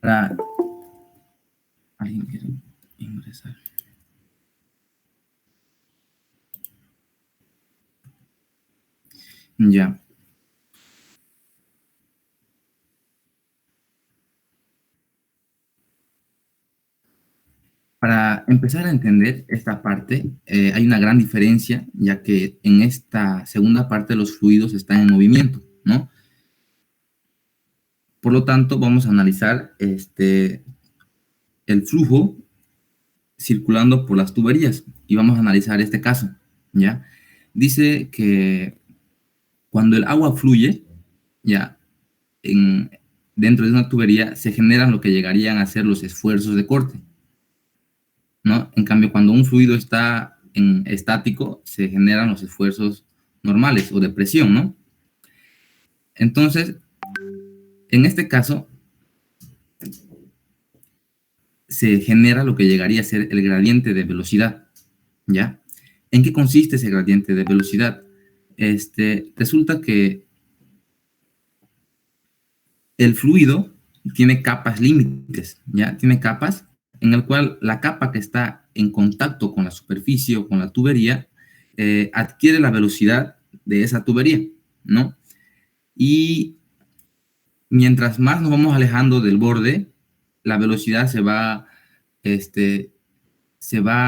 para alguien quiere ingresar. Ya. Para empezar a entender esta parte, hay una gran diferencia, ya que en esta segunda parte los fluidos están en movimiento, ¿no? Por lo tanto, vamos a analizar el flujo circulando por las tuberías y vamos a analizar este caso, ¿ya? Dice que cuando el agua fluye, ya, dentro de una tubería se generan lo que llegarían a ser los esfuerzos de corte, ¿no? En cambio, cuando un fluido está en estático, se generan los esfuerzos normales o de presión, ¿no? Entonces, en este caso, se genera lo que llegaría a ser el gradiente de velocidad, ¿ya? ¿En qué consiste ese gradiente de velocidad? Resulta que el fluido tiene capas límites, ¿ya? Tiene capas en el cual la capa que está en contacto con la superficie o con la tubería adquiere la velocidad de esa tubería, ¿no? Y mientras más nos vamos alejando del borde, la velocidad se va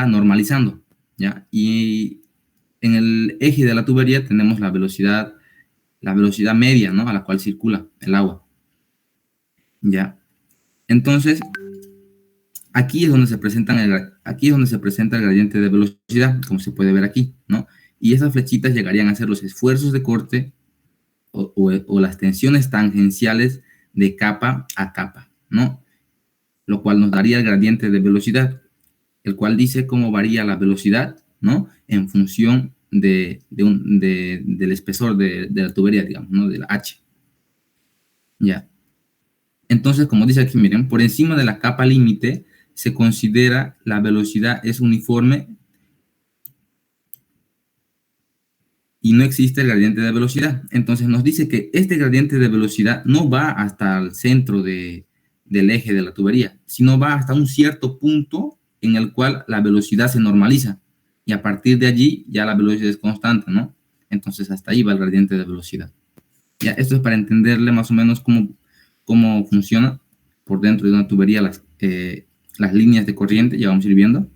normalizando, ¿ya? Y en el eje de la tubería tenemos la velocidad media, ¿no? A la cual circula el agua, ¿ya? Entonces, aquí es donde se presenta el gradiente de velocidad, como se puede ver aquí, ¿no? Y esas flechitas llegarían a ser los esfuerzos de corte o las tensiones tangenciales de capa a capa, ¿no? Lo cual nos daría el gradiente de velocidad, el cual dice cómo varía la velocidad, ¿no? En función del espesor de la tubería, digamos, ¿no? De la H. Ya. Entonces, como dice aquí, miren, por encima de la capa límite se considera la velocidad es uniforme y no existe el gradiente de velocidad. Entonces nos dice que este gradiente de velocidad no va hasta el centro del eje de la tubería, sino va hasta un cierto punto en el cual la velocidad se normaliza. Y a partir de allí ya la velocidad es constante, ¿no? Entonces hasta ahí va el gradiente de velocidad. Ya, esto es para entenderle más o menos cómo funciona por dentro de una tubería las líneas de corriente, ya vamos a ir viendo.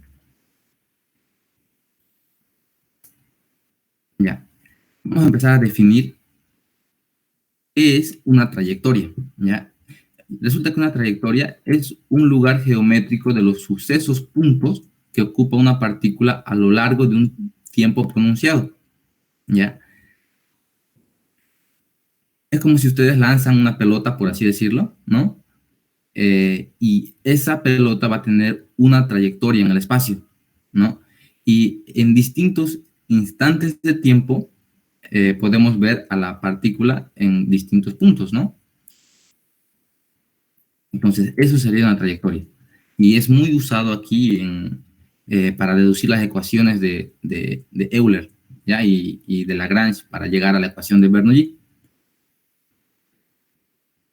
Ya, vamos a empezar a definir qué es una trayectoria, ¿ya? Resulta que una trayectoria es un lugar geométrico de los sucesos puntos que ocupa una partícula a lo largo de un tiempo pronunciado, ¿ya? Es como si ustedes lanzan una pelota, por así decirlo, ¿no? Y esa pelota va a tener una trayectoria en el espacio, ¿no? Y en distintos instantes de tiempo podemos ver a la partícula en distintos puntos, ¿no? Entonces, eso sería una trayectoria. Y es muy usado aquí para deducir las ecuaciones de Euler, ¿ya? Y de Lagrange para llegar a la ecuación de Bernoulli.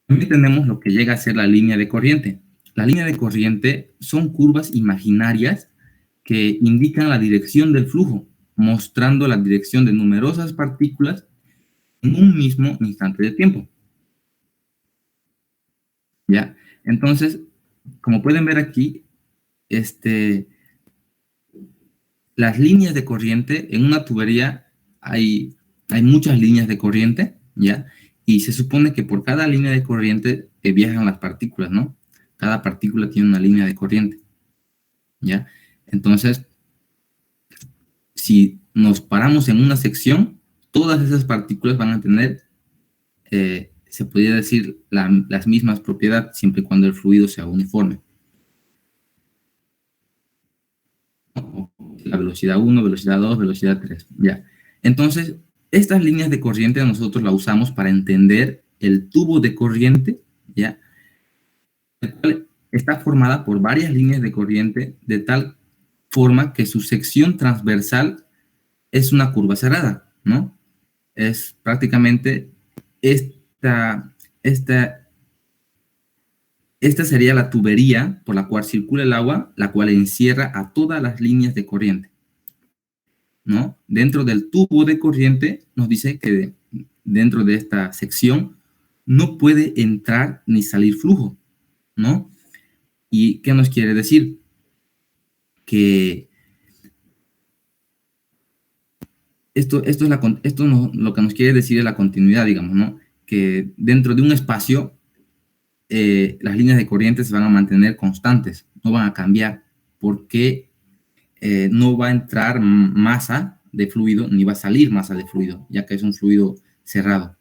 También tenemos lo que llega a ser la línea de corriente. La línea de corriente son curvas imaginarias que indican la dirección del flujo, mostrando la dirección de numerosas partículas en un mismo instante de tiempo, ¿ya? Entonces, como pueden ver aquí, las líneas de corriente en una tubería hay muchas líneas de corriente, ¿ya? Y se supone que por cada línea de corriente viajan las partículas, ¿no? Cada partícula tiene una línea de corriente, ¿ya? Entonces, si nos paramos en una sección, todas esas partículas van a tener, se podría decir, las mismas propiedades, siempre y cuando el fluido sea uniforme. La velocidad 1, velocidad 2, velocidad 3, ya. Entonces, estas líneas de corriente nosotros las usamos para entender el tubo de corriente, ya, el cual está formada por varias líneas de corriente de tal forma que su sección transversal es una curva cerrada, ¿no? Es prácticamente esta Esta sería la tubería por la cual circula el agua, la cual encierra a todas las líneas de corriente, ¿no? Dentro del tubo de corriente nos dice que dentro de esta sección no puede entrar ni salir flujo, ¿no? ¿Y qué nos quiere decir? Que lo que nos quiere decir es la continuidad, digamos, ¿no? Que dentro de un espacio las líneas de corriente se van a mantener constantes, no van a cambiar, porque no va a entrar masa de fluido ni va a salir masa de fluido, ya que es un fluido cerrado.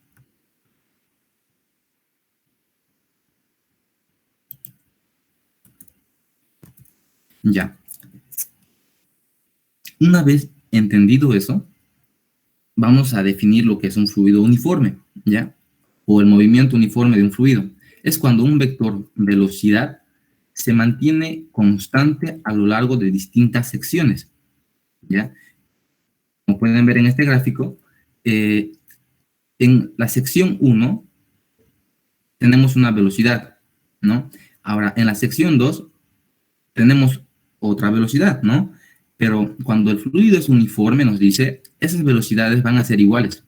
Ya. Una vez entendido eso, vamos a definir lo que es un fluido uniforme, ¿ya? O el movimiento uniforme de un fluido. Es cuando un vector velocidad se mantiene constante a lo largo de distintas secciones, ¿ya? Como pueden ver en este gráfico, en la sección 1 tenemos una velocidad, ¿no? Ahora, en la sección 2 tenemos otra velocidad, ¿no? Pero cuando el fluido es uniforme, nos dice, esas velocidades van a ser iguales,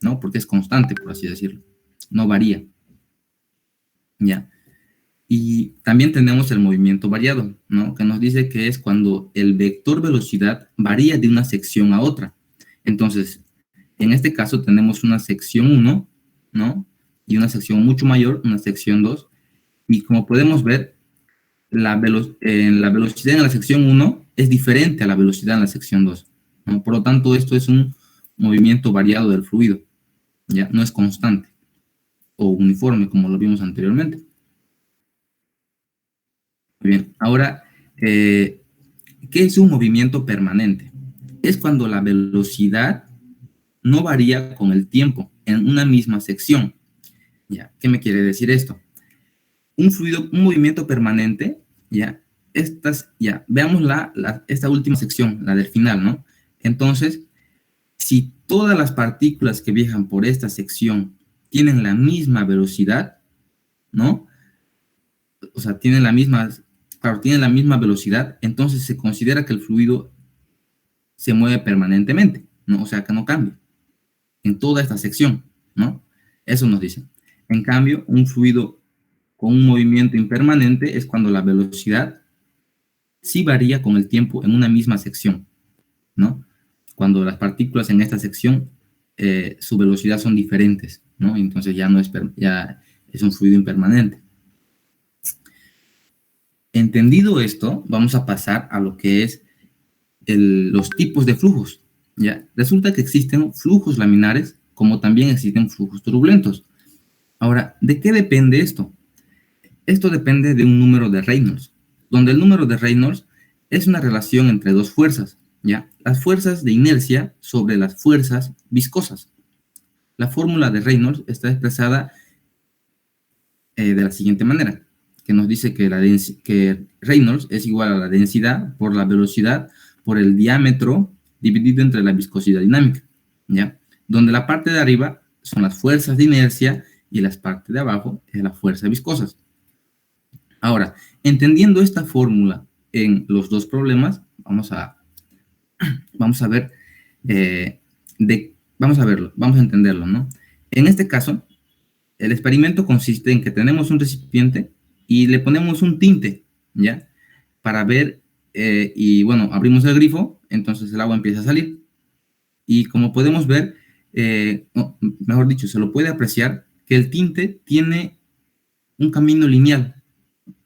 ¿no? Porque es constante, por así decirlo. No varía, ¿ya? Y también tenemos el movimiento variado, ¿no? Que nos dice que es cuando el vector velocidad varía de una sección a otra. Entonces, en este caso tenemos una sección 1, ¿no? Y una sección mucho mayor, una sección 2. Y como podemos ver, la velocidad en la sección 1 es diferente a la velocidad en la sección 2, ¿no? Por lo tanto, esto es un movimiento variado del fluido, ¿ya? No es constante o uniforme, como lo vimos anteriormente. Muy bien, ahora, ¿qué es un movimiento permanente? Es cuando la velocidad no varía con el tiempo en una misma sección. ¿Ya? ¿Qué me quiere decir esto? Un movimiento permanente, ¿ya? Veamos esta última sección, la del final, ¿no? Entonces, si todas las partículas que viajan por esta sección tienen la misma velocidad, ¿no? O sea, tienen la misma velocidad, entonces se considera que el fluido se mueve permanentemente, ¿no? O sea, que no cambia en toda esta sección, ¿no? Eso nos dice. En cambio, un fluido con un movimiento impermanente es cuando la velocidad sí varía con el tiempo en una misma sección, ¿no? Cuando las partículas en esta sección, su velocidad son diferentes, ¿no? Entonces ya es un fluido impermanente. Entendido esto, vamos a pasar a lo que es los tipos de flujos, ¿ya? Resulta que existen flujos laminares, como también existen flujos turbulentos. Ahora, ¿de qué depende esto? Esto depende de un número de Reynolds, donde el número de Reynolds es una relación entre dos fuerzas, ¿ya? Las fuerzas de inercia sobre las fuerzas viscosas. La fórmula de Reynolds está expresada de la siguiente manera, que nos dice que Reynolds es igual a la densidad por la velocidad por el diámetro dividido entre la viscosidad dinámica, ¿ya? Donde la parte de arriba son las fuerzas de inercia y la parte de abajo es la fuerza viscosas. Ahora, entendiendo esta fórmula en los dos problemas, vamos a ver, vamos a entenderlo, ¿no? En este caso, el experimento consiste en que tenemos un recipiente y le ponemos un tinte, ¿ya? Para ver, y bueno, abrimos el grifo, entonces el agua empieza a salir. Y como podemos ver, mejor dicho, se lo puede apreciar que el tinte tiene un camino lineal,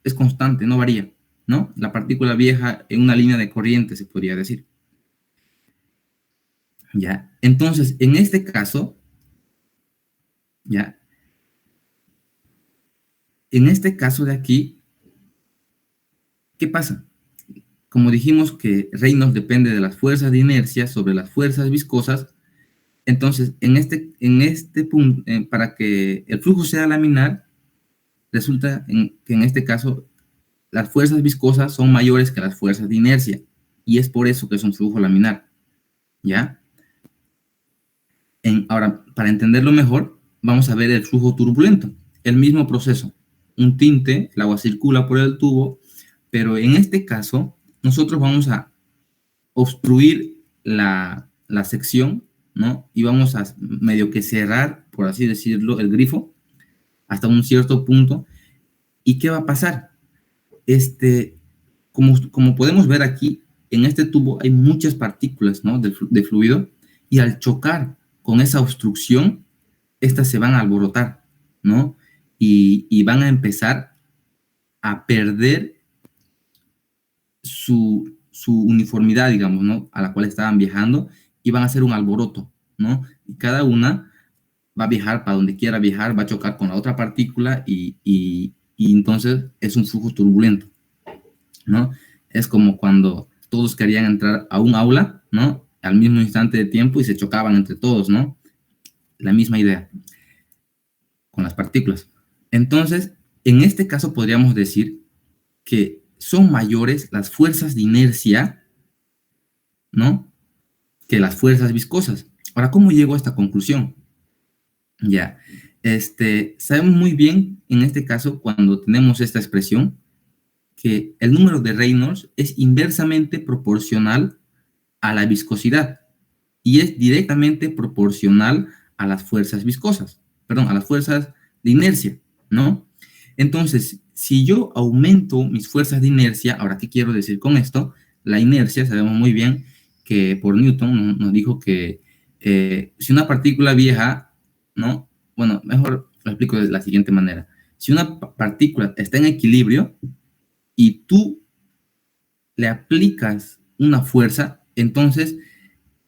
es constante, no varía, ¿no? La partícula viaja en una línea de corriente, se podría decir. ¿Ya? Entonces, en este caso, ¿ya? En este caso de aquí, ¿qué pasa? Como dijimos que Reynolds depende de las fuerzas de inercia sobre las fuerzas viscosas, entonces, en este punto, para que el flujo sea laminar, resulta que en este caso las fuerzas viscosas son mayores que las fuerzas de inercia, y es por eso que es un flujo laminar, ¿ya? Ahora, para entenderlo mejor, vamos a ver el flujo turbulento, el mismo proceso, un tinte, el agua circula por el tubo, pero en este caso nosotros vamos a obstruir la sección, ¿no? Y vamos a medio que cerrar, por así decirlo, el grifo hasta un cierto punto. ¿Y qué va a pasar? Como podemos ver aquí, en este tubo hay muchas partículas, ¿no? de fluido, y al chocar con esa obstrucción, estas se van a alborotar, ¿no? Y van a empezar a perder su uniformidad, digamos, ¿no? A la cual estaban viajando, y van a hacer un alboroto, ¿no? Y cada una va a viajar para donde quiera viajar, va a chocar con la otra partícula y entonces es un flujo turbulento, ¿no? Es como cuando todos querían entrar a un aula, ¿no? Al mismo instante de tiempo y se chocaban entre todos, ¿no? La misma idea con las partículas. Entonces, en este caso podríamos decir que son mayores las fuerzas de inercia, ¿no? Que las fuerzas viscosas. Ahora, ¿cómo llego a esta conclusión? Ya, sabemos muy bien en este caso, cuando tenemos esta expresión, que el número de Reynolds es inversamente proporcional a la viscosidad y es directamente proporcional a las fuerzas viscosas, perdón, a las fuerzas de inercia, ¿no? Entonces, si yo aumento mis fuerzas de inercia, ahora, ¿qué quiero decir con esto? La inercia, sabemos muy bien que por Newton nos dijo que si una partícula viaja, ¿no? Bueno, mejor lo explico de la siguiente manera. Si una partícula está en equilibrio y tú le aplicas una fuerza, entonces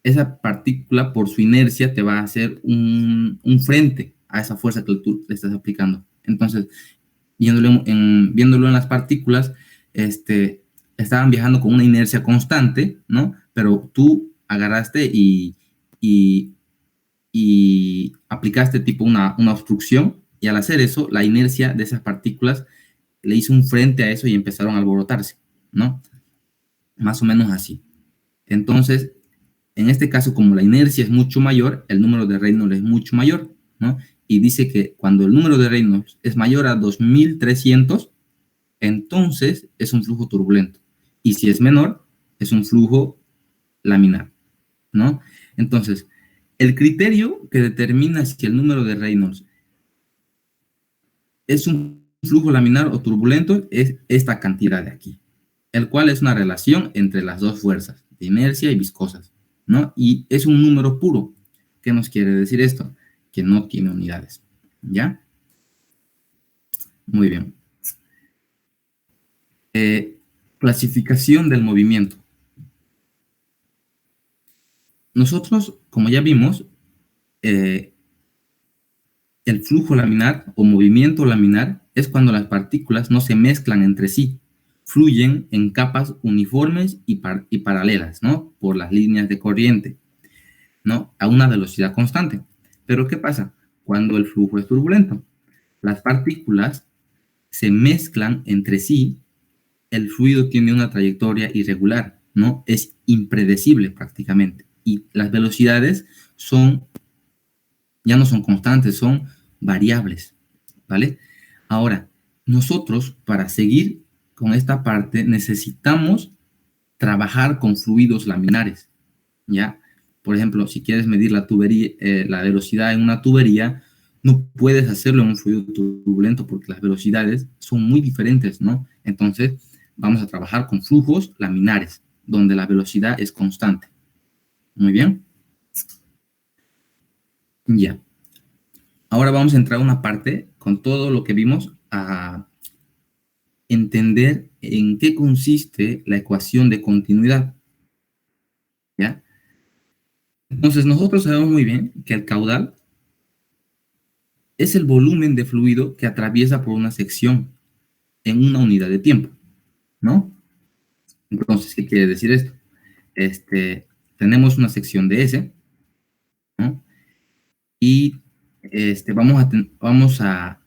esa partícula por su inercia te va a hacer un frente a esa fuerza que tú le estás aplicando. Entonces, viéndolo en las partículas, estaban viajando con una inercia constante, ¿no? Pero tú agarraste y aplicaste tipo una obstrucción, y al hacer eso, la inercia de esas partículas le hizo un frente a eso y empezaron a alborotarse, ¿no? Más o menos así. Entonces, en este caso, como la inercia es mucho mayor, el número de Reynolds es mucho mayor, ¿no? Y dice que cuando el número de Reynolds es mayor a 2300, entonces es un flujo turbulento. Y si es menor, es un flujo laminar, ¿no? Entonces, el criterio que determina si el número de Reynolds es un flujo laminar o turbulento es esta cantidad de aquí, el cual es una relación entre las dos fuerzas, de inercia y viscosas, ¿no? Y es un número puro. ¿Qué nos quiere decir esto? Que no tiene unidades, ¿ya? Muy bien. Clasificación del movimiento. Nosotros, como ya vimos, el flujo laminar o movimiento laminar es cuando las partículas no se mezclan entre sí, fluyen en capas uniformes y paralelas, ¿no? Por las líneas de corriente, ¿no? A una velocidad constante. Pero ¿qué pasa? Cuando el flujo es turbulento, las partículas se mezclan entre sí, el fluido tiene una trayectoria irregular, ¿no? Es impredecible prácticamente. Y las velocidades ya no son constantes, son variables, ¿vale? Ahora, nosotros para seguir con esta parte necesitamos trabajar con fluidos laminares, ¿ya? Por ejemplo, si quieres medir la tubería, la velocidad en una tubería, no puedes hacerlo en un fluido turbulento porque las velocidades son muy diferentes, ¿no? Entonces, vamos a trabajar con flujos laminares, donde la velocidad es constante. Muy bien. Ya. Ahora vamos a entrar a una parte con todo lo que vimos a entender en qué consiste la ecuación de continuidad, ¿ya? Entonces, nosotros sabemos muy bien que el caudal es el volumen de fluido que atraviesa por una sección en una unidad de tiempo, ¿no? Entonces, ¿qué quiere decir esto? Tenemos una sección de S, ¿no? Y vamos a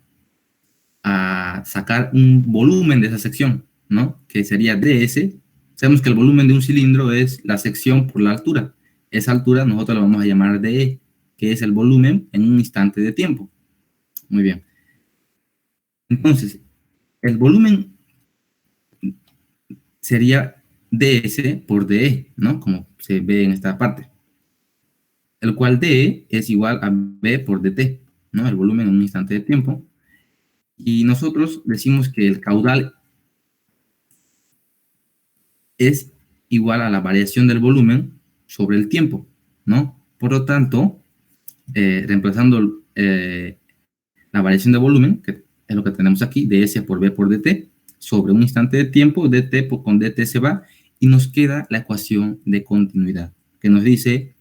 sacar un volumen de esa sección, ¿no? Que sería ds. Sabemos que el volumen de un cilindro es la sección por la altura. Esa altura nosotros la vamos a llamar dE, que es el volumen en un instante de tiempo. Muy bien. Entonces, El volumen sería ds por dE, ¿no? Como se ve en esta parte. El cual dE es igual a B por dt, ¿no? El volumen en un instante de tiempo. Y nosotros decimos que el caudal es igual a la variación del volumen sobre el tiempo, ¿no? Por lo tanto, reemplazando la variación de volumen, que es lo que tenemos aquí, ds por b por dt, sobre un instante de tiempo, dt con dt se va, y nos queda la ecuación de continuidad, que nos dice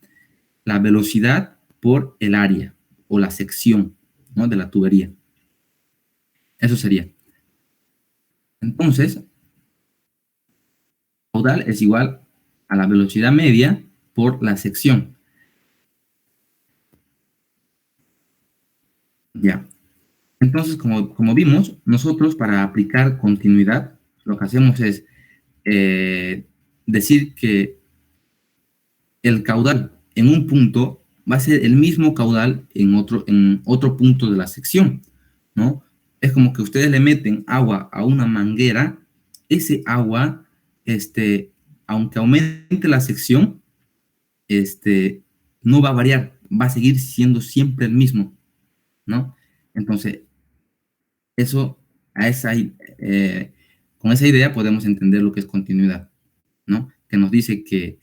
la velocidad por el área, o la sección, ¿no?, de la tubería. Eso sería. Entonces, caudal es igual a la velocidad media por la sección. Ya. Entonces, como vimos, nosotros para aplicar continuidad, lo que hacemos es decir que el caudal en un punto va a ser el mismo caudal en otro punto de la sección, ¿no? Es como que ustedes le meten agua a una manguera, ese agua, aunque aumente la sección, no va a variar, va a seguir siendo siempre el mismo, ¿no? Entonces, eso, con esa idea podemos entender lo que es continuidad, ¿no? Que nos dice que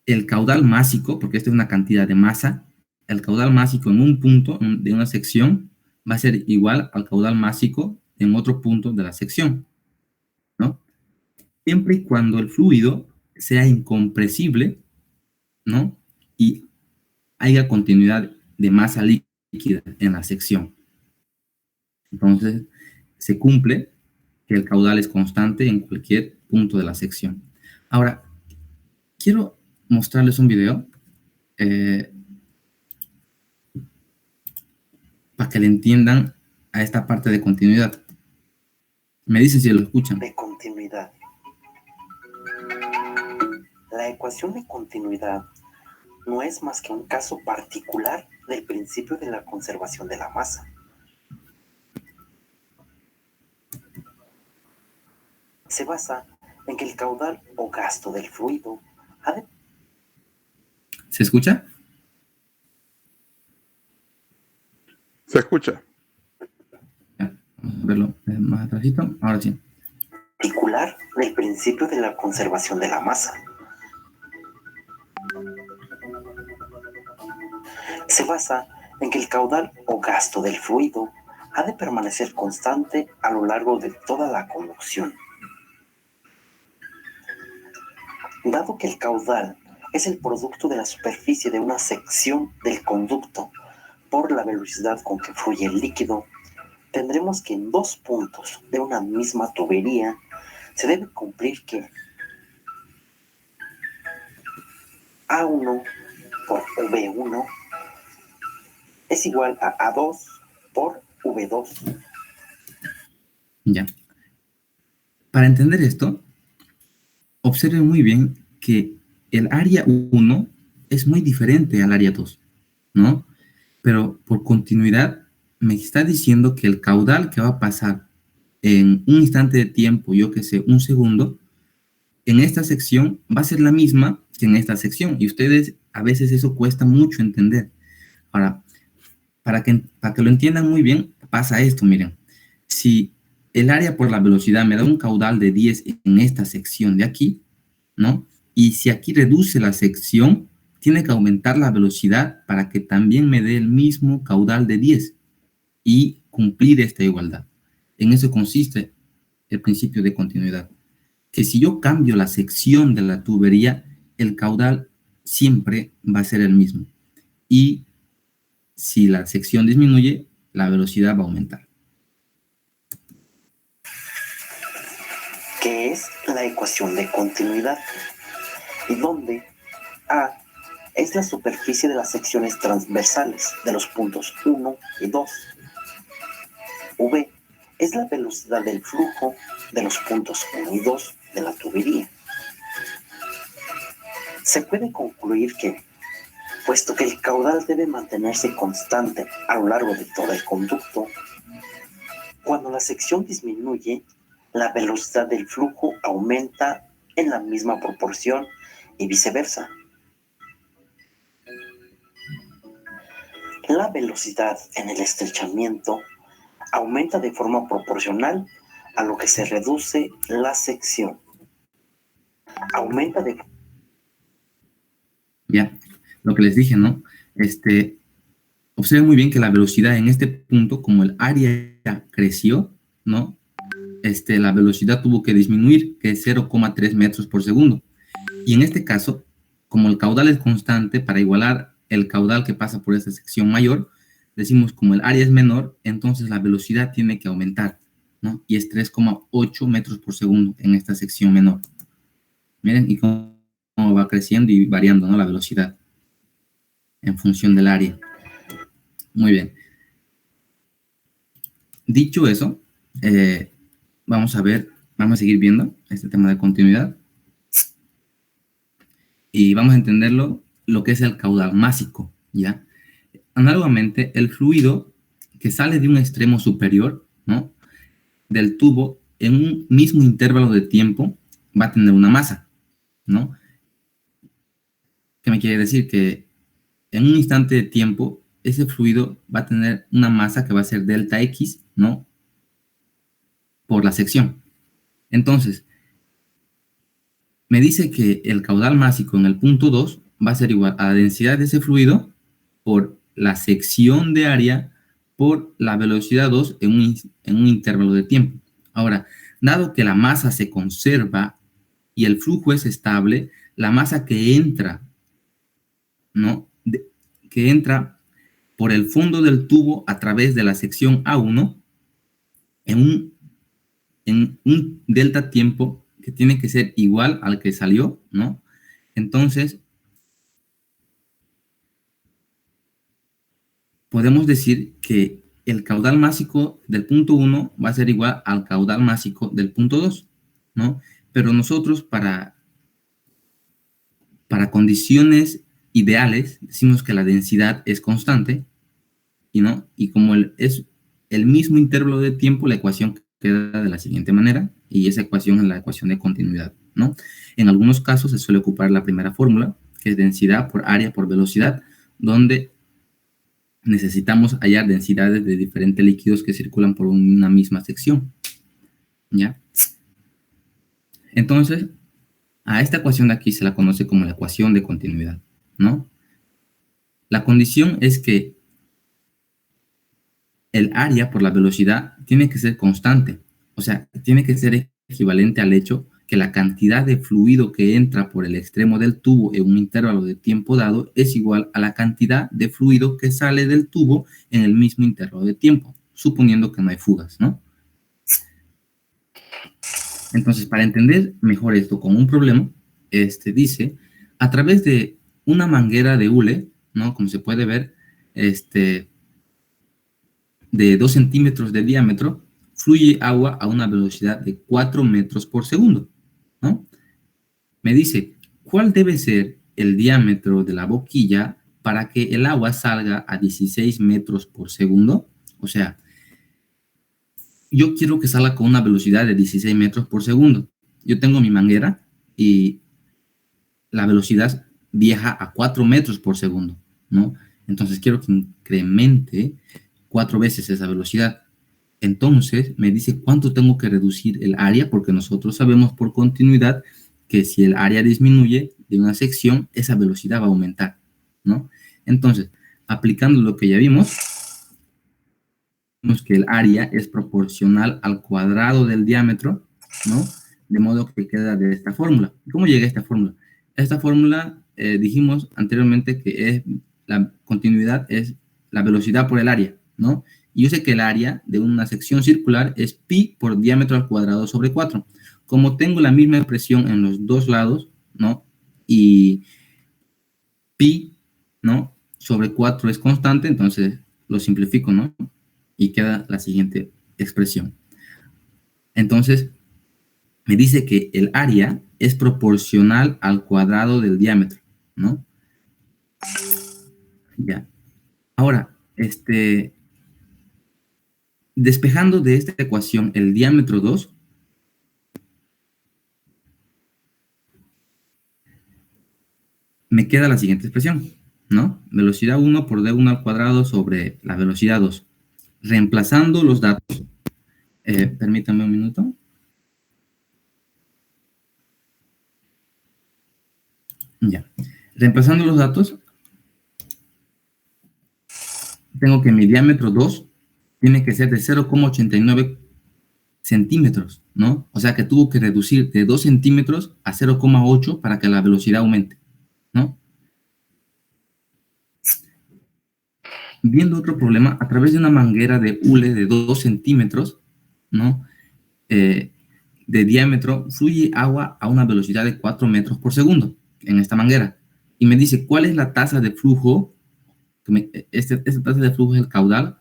el caudal másico, porque esta es una cantidad de masa, el caudal másico en un punto de una sección va a ser igual al caudal másico en otro punto de la sección, ¿no? Siempre y cuando el fluido sea incompresible, ¿no? Y haya continuidad de masa líquida en la sección. Entonces, se cumple que el caudal es constante en cualquier punto de la sección. Ahora, quiero mostrarles un video para que le entiendan a esta parte de continuidad. Me dicen si lo escuchan. De continuidad. La ecuación de continuidad no es más que un caso particular del principio de la conservación de la masa. Se basa en que el caudal o gasto del fluido ha de... ¿Se escucha? Se escucha. Ya, vamos a verlo más atrásito. Ahora sí. Particular del principio de la conservación de la masa. Se basa en que el caudal o gasto del fluido ha de permanecer constante a lo largo de toda la conducción. Dado que el caudal es el producto de la superficie de una sección del conducto por la velocidad con que fluye el líquido, tendremos que en dos puntos de una misma tubería se debe cumplir que A1 por V1 es igual a A2 por V2. Ya. Para entender esto, observen muy bien que el área 1 es muy diferente al área 2, ¿no? Pero por continuidad me está diciendo que el caudal que va a pasar en un instante de tiempo, yo que sé, un segundo, en esta sección va a ser la misma que en esta sección. Y ustedes, a veces eso cuesta mucho entender. Ahora, para que lo entiendan muy bien, pasa esto, miren. Si el área por la velocidad me da un caudal de 10 en esta sección de aquí, ¿no? Y si aquí reduce la sección, tiene que aumentar la velocidad para que también me dé el mismo caudal de 10 y cumplir esta igualdad. En eso consiste el principio de continuidad. Que si yo cambio la sección de la tubería, el caudal siempre va a ser el mismo. Y si la sección disminuye, la velocidad va a aumentar. Que es la ecuación de continuidad, y donde A es la superficie de las secciones transversales de los puntos 1 y 2. V es la velocidad del flujo de los puntos 1 y 2 de la tubería. Se puede concluir que, puesto que el caudal debe mantenerse constante a lo largo de todo el conducto, Cuando la sección disminuye, la velocidad del flujo aumenta en la misma proporción y viceversa. La velocidad en el estrechamiento aumenta de forma proporcional a lo que se reduce la sección. Aumenta de... Ya, lo que les dije, ¿no? Observen muy bien que la velocidad en este punto, como el área creció, ¿no? La velocidad tuvo que disminuir, que es 0,3 metros por segundo. Y en este caso, como el caudal es constante, para igualar el caudal que pasa por esta sección mayor, decimos como el área es menor, entonces la velocidad tiene que aumentar, ¿no? Y es 3,8 metros por segundo en esta sección menor. Miren, y cómo va creciendo y variando, ¿no? La velocidad en función del área. Muy bien. Dicho eso, vamos a seguir viendo este tema de continuidad. Y vamos a entenderlo, lo que es el caudal másico, ¿ya? Análogamente, el fluido que sale de un extremo superior, ¿no? Del tubo, en un mismo intervalo de tiempo, va a tener una masa, ¿no? ¿Qué me quiere decir? Que en un instante de tiempo, ese fluido va a tener una masa que va a ser delta X, ¿no? Por la sección. Entonces, me dice que el caudal másico en el punto 2 va a ser igual a la densidad de ese fluido por la sección de área por la velocidad 2 en un intervalo de tiempo. Ahora, dado que la masa se conserva y el flujo es estable, la masa que entra, ¿no? Que entra por el fondo del tubo a través de la sección A1 en un delta tiempo que tiene que ser igual al que salió, ¿no? Entonces, podemos decir que el caudal másico del punto 1 va a ser igual al caudal másico del punto 2, ¿no? Pero nosotros para condiciones ideales decimos que la densidad es constante, ¿no? Y como es el mismo intervalo de tiempo, la ecuación queda de la siguiente manera, y esa ecuación es la ecuación de continuidad, ¿no? En algunos casos se suele ocupar la primera fórmula, que es densidad por área por velocidad, donde necesitamos hallar densidades de diferentes líquidos que circulan por una misma sección, ¿ya? Entonces, a esta ecuación de aquí se la conoce como la ecuación de continuidad, ¿no? La condición es que el área por la velocidad tiene que ser constante, o sea, tiene que ser equivalente al hecho que la cantidad de fluido que entra por el extremo del tubo en un intervalo de tiempo dado es igual a la cantidad de fluido que sale del tubo en el mismo intervalo de tiempo, suponiendo que no hay fugas, ¿no? Entonces, para entender mejor esto con un problema, dice, a través de una manguera de hule, ¿no? Como se puede ver, de 2 centímetros de diámetro, fluye agua a una velocidad de 4 metros por segundo, ¿no? Me dice, ¿cuál debe ser el diámetro de la boquilla para que el agua salga a 16 metros por segundo? O sea, yo quiero que salga con una velocidad de 16 metros por segundo. Yo tengo mi manguera y la velocidad viaja a 4 metros por segundo, ¿no? Entonces quiero que incremente 4 veces esa velocidad. Entonces me dice cuánto tengo que reducir el área, porque nosotros sabemos por continuidad que si el área disminuye de una sección, esa velocidad va a aumentar, ¿no? Entonces, aplicando lo que ya vimos que el área es proporcional al cuadrado del diámetro, ¿no? De modo que queda de esta fórmula. ¿Cómo llega a esta fórmula? Esta fórmula, dijimos anteriormente que la continuidad es la velocidad por el área, ¿no? Y yo sé que el área de una sección circular es pi por diámetro al cuadrado sobre 4. Como tengo la misma expresión en los dos lados, ¿no? Y pi, ¿no? Sobre 4 es constante, entonces lo simplifico, ¿no? Y queda la siguiente expresión. Entonces, me dice que el área es proporcional al cuadrado del diámetro, ¿no? Ya. Ahora, Despejando de esta ecuación el diámetro 2, me queda la siguiente expresión, ¿no? Velocidad 1 por d1 al cuadrado sobre la velocidad 2. Reemplazando los datos, permítanme un minuto. Ya. Reemplazando los datos, tengo que mi diámetro 2 tiene que ser de 0,89 centímetros, ¿no? O sea que tuvo que reducir de 2 centímetros a 0,8 para que la velocidad aumente, ¿no? Viendo otro problema, a través de una manguera de hule de 2 centímetros, ¿no? De diámetro, fluye agua a una velocidad de 4 metros por segundo en esta manguera. Y me dice, ¿cuál es la tasa de flujo? Esta tasa de flujo es el caudal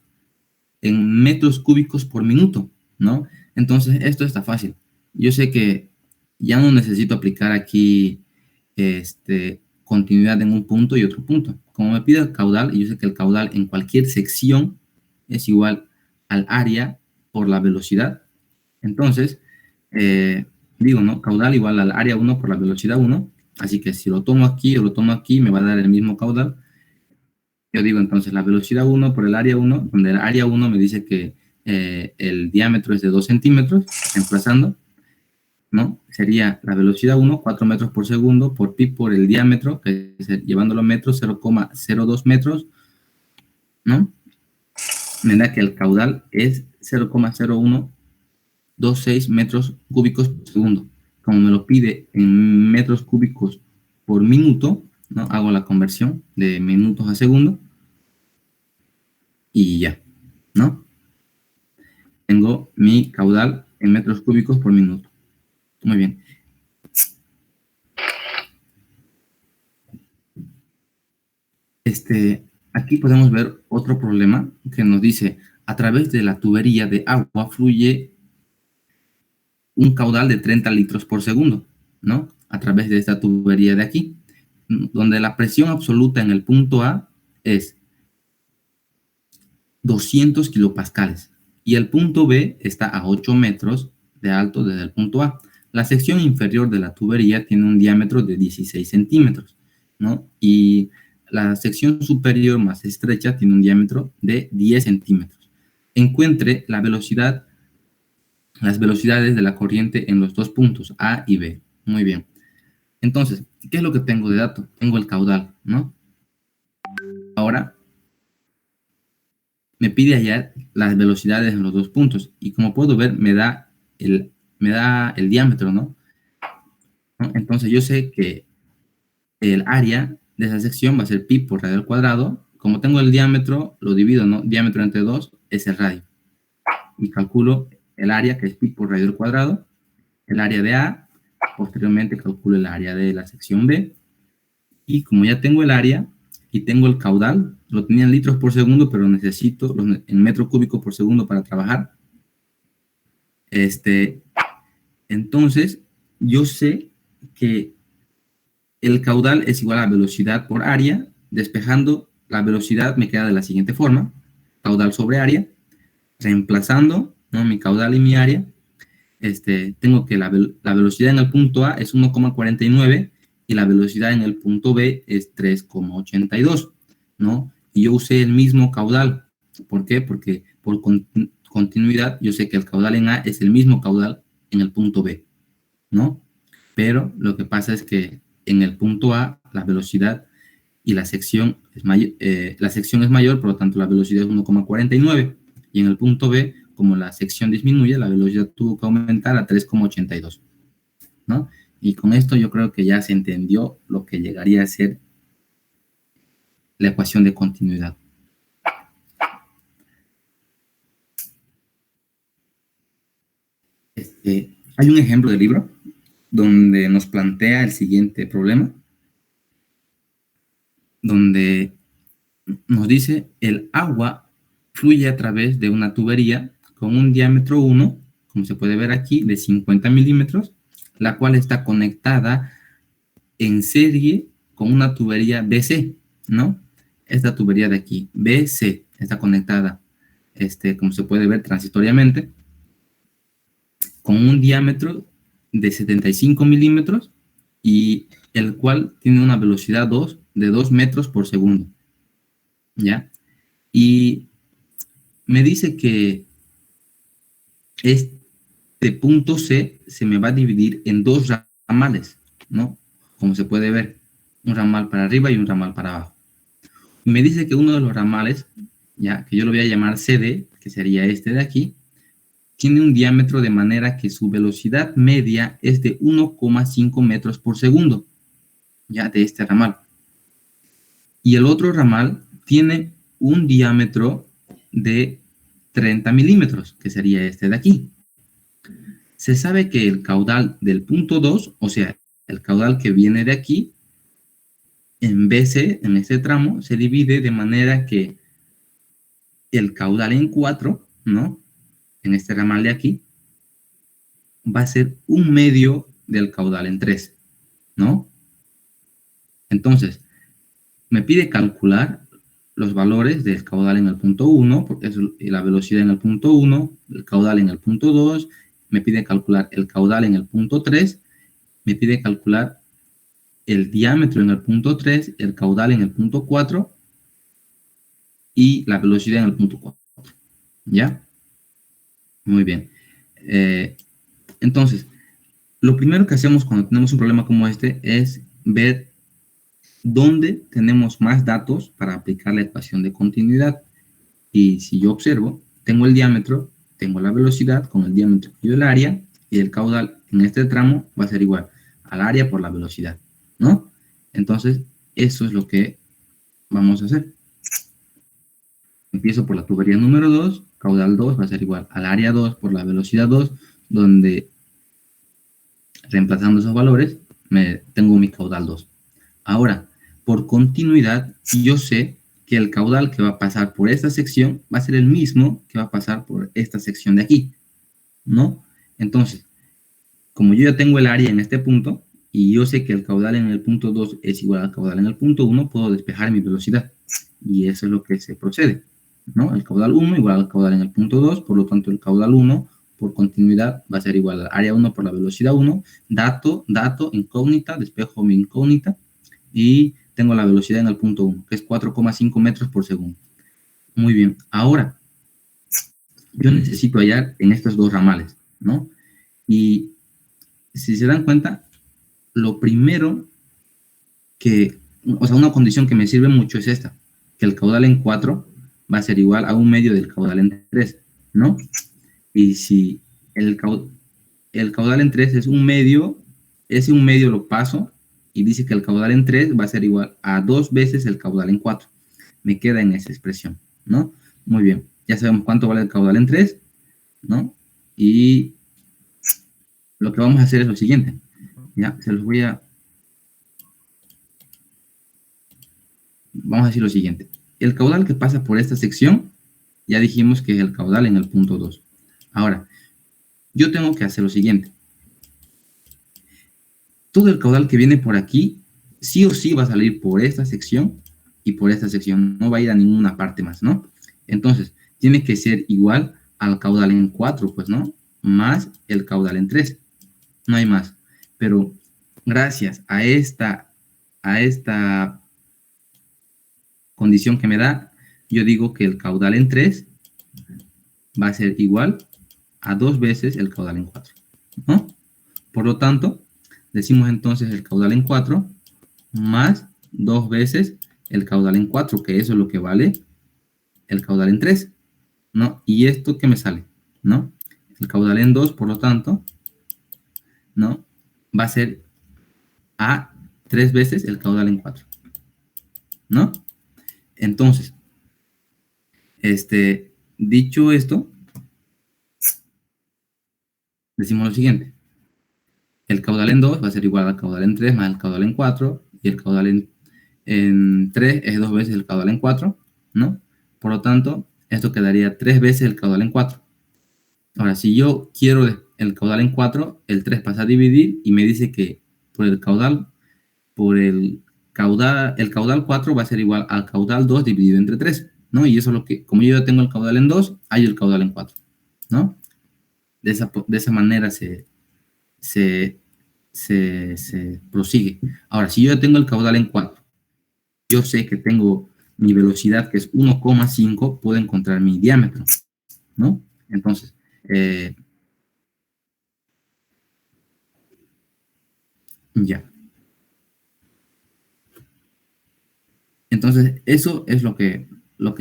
en metros cúbicos por minuto, ¿no? Entonces, esto está fácil. Yo sé que ya no necesito aplicar aquí continuidad en un punto y otro punto. Como me pide el caudal, y yo sé que el caudal en cualquier sección es igual al área por la velocidad. Entonces, digo, ¿no? Caudal igual al área 1 por la velocidad 1. Así que si lo tomo aquí o lo tomo aquí, me va a dar el mismo caudal. Yo digo entonces la velocidad 1 por el área 1, donde el área 1 me dice que el diámetro es de 2 centímetros, reemplazando, ¿no? Sería la velocidad 1, 4 metros por segundo, por pi por el diámetro, que es llevándolo a metros, 0,02 metros, ¿no? Me da que el caudal es 0,0126 metros cúbicos por segundo. Como me lo pide en metros cúbicos por minuto, ¿no? Hago la conversión de minutos a segundo y ya, ¿no? Tengo mi caudal en metros cúbicos por minuto. Muy bien. Aquí podemos ver otro problema que nos dice, a través de la tubería de agua fluye un caudal de 30 litros por segundo, ¿no? A través de esta tubería de aquí, donde la presión absoluta en el punto A es 200 kilopascales y el punto B está a 8 metros de alto desde el punto A. La sección inferior de la tubería tiene un diámetro de 16 centímetros, ¿no? Y la sección superior más estrecha tiene un diámetro de 10 centímetros. Encuentre la velocidad, las velocidades de la corriente en los dos puntos A y B. Muy bien. Entonces, ¿qué es lo que tengo de dato? Tengo el caudal, ¿no? Ahora, me pide hallar las velocidades en los dos puntos. Y como puedo ver, me da el diámetro, ¿no? Entonces, yo sé que el área de esa sección va a ser pi por radio al cuadrado. Como tengo el diámetro, lo divido, ¿no? Diámetro entre 2 es el radio. Y calculo el área, que es pi por radio al cuadrado. El área de A. Posteriormente calculo el área de la sección B. Y como ya tengo el área y tengo el caudal, lo tenía en litros por segundo, pero necesito en metros cúbicos por segundo para trabajar. Entonces, yo sé que el caudal es igual a velocidad por área. Despejando la velocidad me queda de la siguiente forma. Caudal sobre área. Reemplazando, ¿no?, mi caudal y mi área. Tengo que la velocidad en el punto A es 1,49 y la velocidad en el punto B es 3,82, ¿no? Y yo usé el mismo caudal. ¿Por qué? Porque por continuidad yo sé que el caudal en A es el mismo caudal en el punto B, ¿no? Pero lo que pasa es que en el punto A la velocidad y la sección es mayor, por lo tanto la velocidad es 1,49 y en el punto B, como la sección disminuye, la velocidad tuvo que aumentar a 3,82, ¿no? Y con esto yo creo que ya se entendió lo que llegaría a ser la ecuación de continuidad. Hay un ejemplo de libro donde nos plantea el siguiente problema, donde nos dice el agua fluye a través de una tubería con un diámetro 1, como se puede ver aquí, de 50 milímetros, la cual está conectada en serie con una tubería BC, ¿no? Esta tubería de aquí, BC, está conectada como se puede ver transitoriamente, con un diámetro de 75 milímetros y el cual tiene una velocidad de 2 metros por segundo, ¿ya? Y me dice que este punto C se me va a dividir en 2 ramales, ¿no? Como se puede ver, un ramal para arriba y un ramal para abajo. Y me dice que uno de los ramales, ya que yo lo voy a llamar CD, que sería este de aquí, tiene un diámetro de manera que su velocidad media es de 1,5 metros por segundo, ya de este ramal. Y el otro ramal tiene un diámetro de 30 milímetros, que sería este de aquí. Se sabe que el caudal del punto 2, o sea, el caudal que viene de aquí, en BC, en este tramo, se divide de manera que el caudal en 4, ¿no? En este ramal de aquí, va a ser 1/2 del caudal en 3, ¿no? Entonces, me pide calcular los valores del caudal en el punto 1, porque es la velocidad en el punto 1, el caudal en el punto 2, me pide calcular el caudal en el punto 3, me pide calcular el diámetro en el punto 3, el caudal en el punto 4 y la velocidad en el punto 4. ¿Ya? Muy bien. Entonces, lo primero que hacemos cuando tenemos un problema como este es ver dónde tenemos más datos para aplicar la ecuación de continuidad. Y si yo observo, tengo el diámetro, tengo la velocidad, con el diámetro y el área, y el caudal en este tramo va a ser igual al área por la velocidad, ¿no? Entonces, eso es lo que vamos a hacer. Empiezo por la tubería número 2, caudal 2 va a ser igual al área 2 por la velocidad 2, donde reemplazando esos valores, tengo mi caudal 2. Ahora, por continuidad, yo sé que el caudal que va a pasar por esta sección va a ser el mismo que va a pasar por esta sección de aquí, ¿no? Entonces, como yo ya tengo el área en este punto, y yo sé que el caudal en el punto 2 es igual al caudal en el punto 1, puedo despejar mi velocidad. Y eso es lo que se procede, ¿no? El caudal 1 igual al caudal en el punto 2, por lo tanto el caudal 1 por continuidad va a ser igual al área 1 por la velocidad 1, dato, incógnita, despejo mi incógnita, y tengo la velocidad en el punto 1, que es 4,5 metros por segundo. Muy bien, ahora yo necesito hallar en estos dos ramales, ¿no? Y si se dan cuenta, lo primero que, o sea, una condición que me sirve mucho es esta, que el caudal en 4 va a ser igual a 1/2 del caudal en 3, ¿no? Y si el caudal en 3 es 1/2, ese 1/2 lo paso y dice que el caudal en 3 va a ser igual a 2 veces el caudal en 4. Me queda en esa expresión, ¿no? Muy bien, ya sabemos cuánto vale el caudal en 3, ¿no? Y lo que vamos a hacer es lo siguiente. Ya, se los voy a... Vamos a decir lo siguiente. El caudal que pasa por esta sección, ya dijimos que es el caudal en el punto 2. Ahora, yo tengo que hacer lo siguiente. Todo el caudal que viene por aquí, sí o sí va a salir por esta sección y por esta sección. No va a ir a ninguna parte más, ¿no? Entonces, tiene que ser igual al caudal en 4, pues, ¿no? Más el caudal en 3. No hay más. Pero gracias a esta condición que me da, yo digo que el caudal en 3 va a ser igual a 2 veces el caudal en 4, ¿no? Por lo tanto, decimos entonces el caudal en 4 más 2 veces el caudal en 4, que eso es lo que vale el caudal en 3, ¿no? Y esto que me sale, ¿no? El caudal en 2, por lo tanto, ¿no? Va a ser a 3 veces el caudal en 4, ¿no? Entonces, dicho esto, decimos lo siguiente. El caudal en 2 va a ser igual al caudal en 3 más el caudal en 4, y el caudal en 3 es 2 veces el caudal en 4, ¿no? Por lo tanto, esto quedaría 3 veces el caudal en 4. Ahora, si yo quiero el caudal en 4, el 3 pasa a dividir y me dice que el caudal 4 va a ser igual al caudal 2 dividido entre 3, ¿no? Y eso es lo que, como yo ya tengo el caudal en 2, hay el caudal en 4, ¿no? De esa manera se prosigue. Ahora, si yo ya tengo el caudal en 4, yo sé que tengo mi velocidad, que es 1,5, puedo encontrar mi diámetro, ¿no? Entonces, ya. Entonces, eso es lo que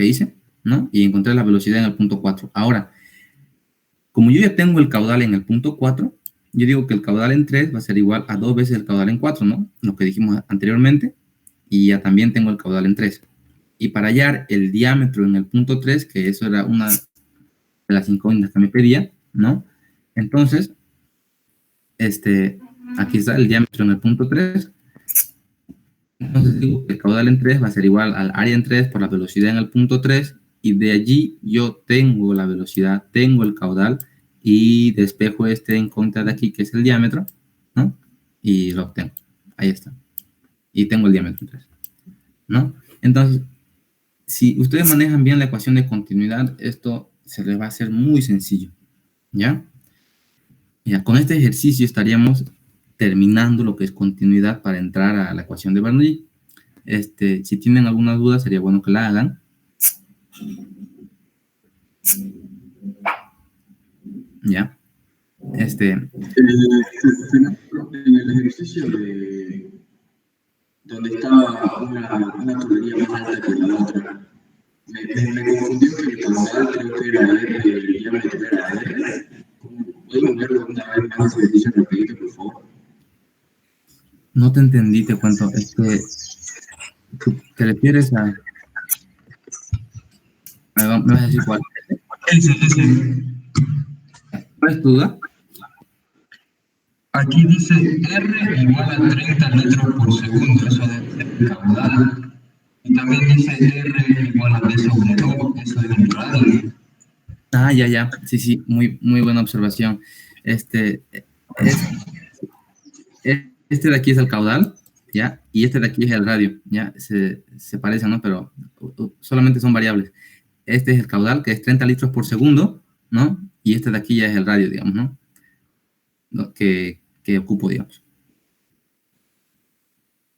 hice, ¿no? Y encontré la velocidad en el punto 4. Ahora, como yo ya tengo el caudal en el punto 4, yo digo que el caudal en 3 va a ser igual a 2 veces el caudal en 4, ¿no? Lo que dijimos anteriormente. Y ya también tengo el caudal en 3. Y para hallar el diámetro en el punto 3, que eso era una de las incógnitas que me pedía, ¿no? Entonces, aquí está el diámetro en el punto 3. Entonces digo que el caudal en 3 va a ser igual al área en 3 por la velocidad en el punto 3, y de allí yo tengo la velocidad, tengo el caudal, y despejo en contra de aquí, que es el diámetro, ¿no? Y lo obtengo. Ahí está. Y tengo el diámetro en 3, ¿no? Entonces, si ustedes manejan bien la ecuación de continuidad, esto se les va a hacer muy sencillo, ¿ya? Ya, con este ejercicio estaríamos terminando lo que es continuidad para entrar a la ecuación de Bernoulli. Si tienen alguna duda, sería bueno que la hagan. ¿Ya? En el ejercicio de donde estaba una tubería más alta que la otra, me confundió que el caudal creo que era R y el diámetro era R. ¿Puedo verlo una vez más ese ejercicio rapidito, por favor? No te entendí, te cuento. ¿Te refieres a...? Me vas a decir cuál. Ese. ¿Cuál es tu duda? Aquí dice R igual a 30 litros por segundo, eso es caudal. Y también dice R igual a D sobre O, eso es el radio. Ah, ya. Sí, muy buena observación. Este de aquí es el caudal, ¿ya? Y este de aquí es el radio, ¿ya? Se parecen, ¿no? Pero solamente son variables. Este es el caudal, que es 30 litros por segundo, ¿no? Y este de aquí ya es el radio, digamos, ¿no? Que ocupo, digamos.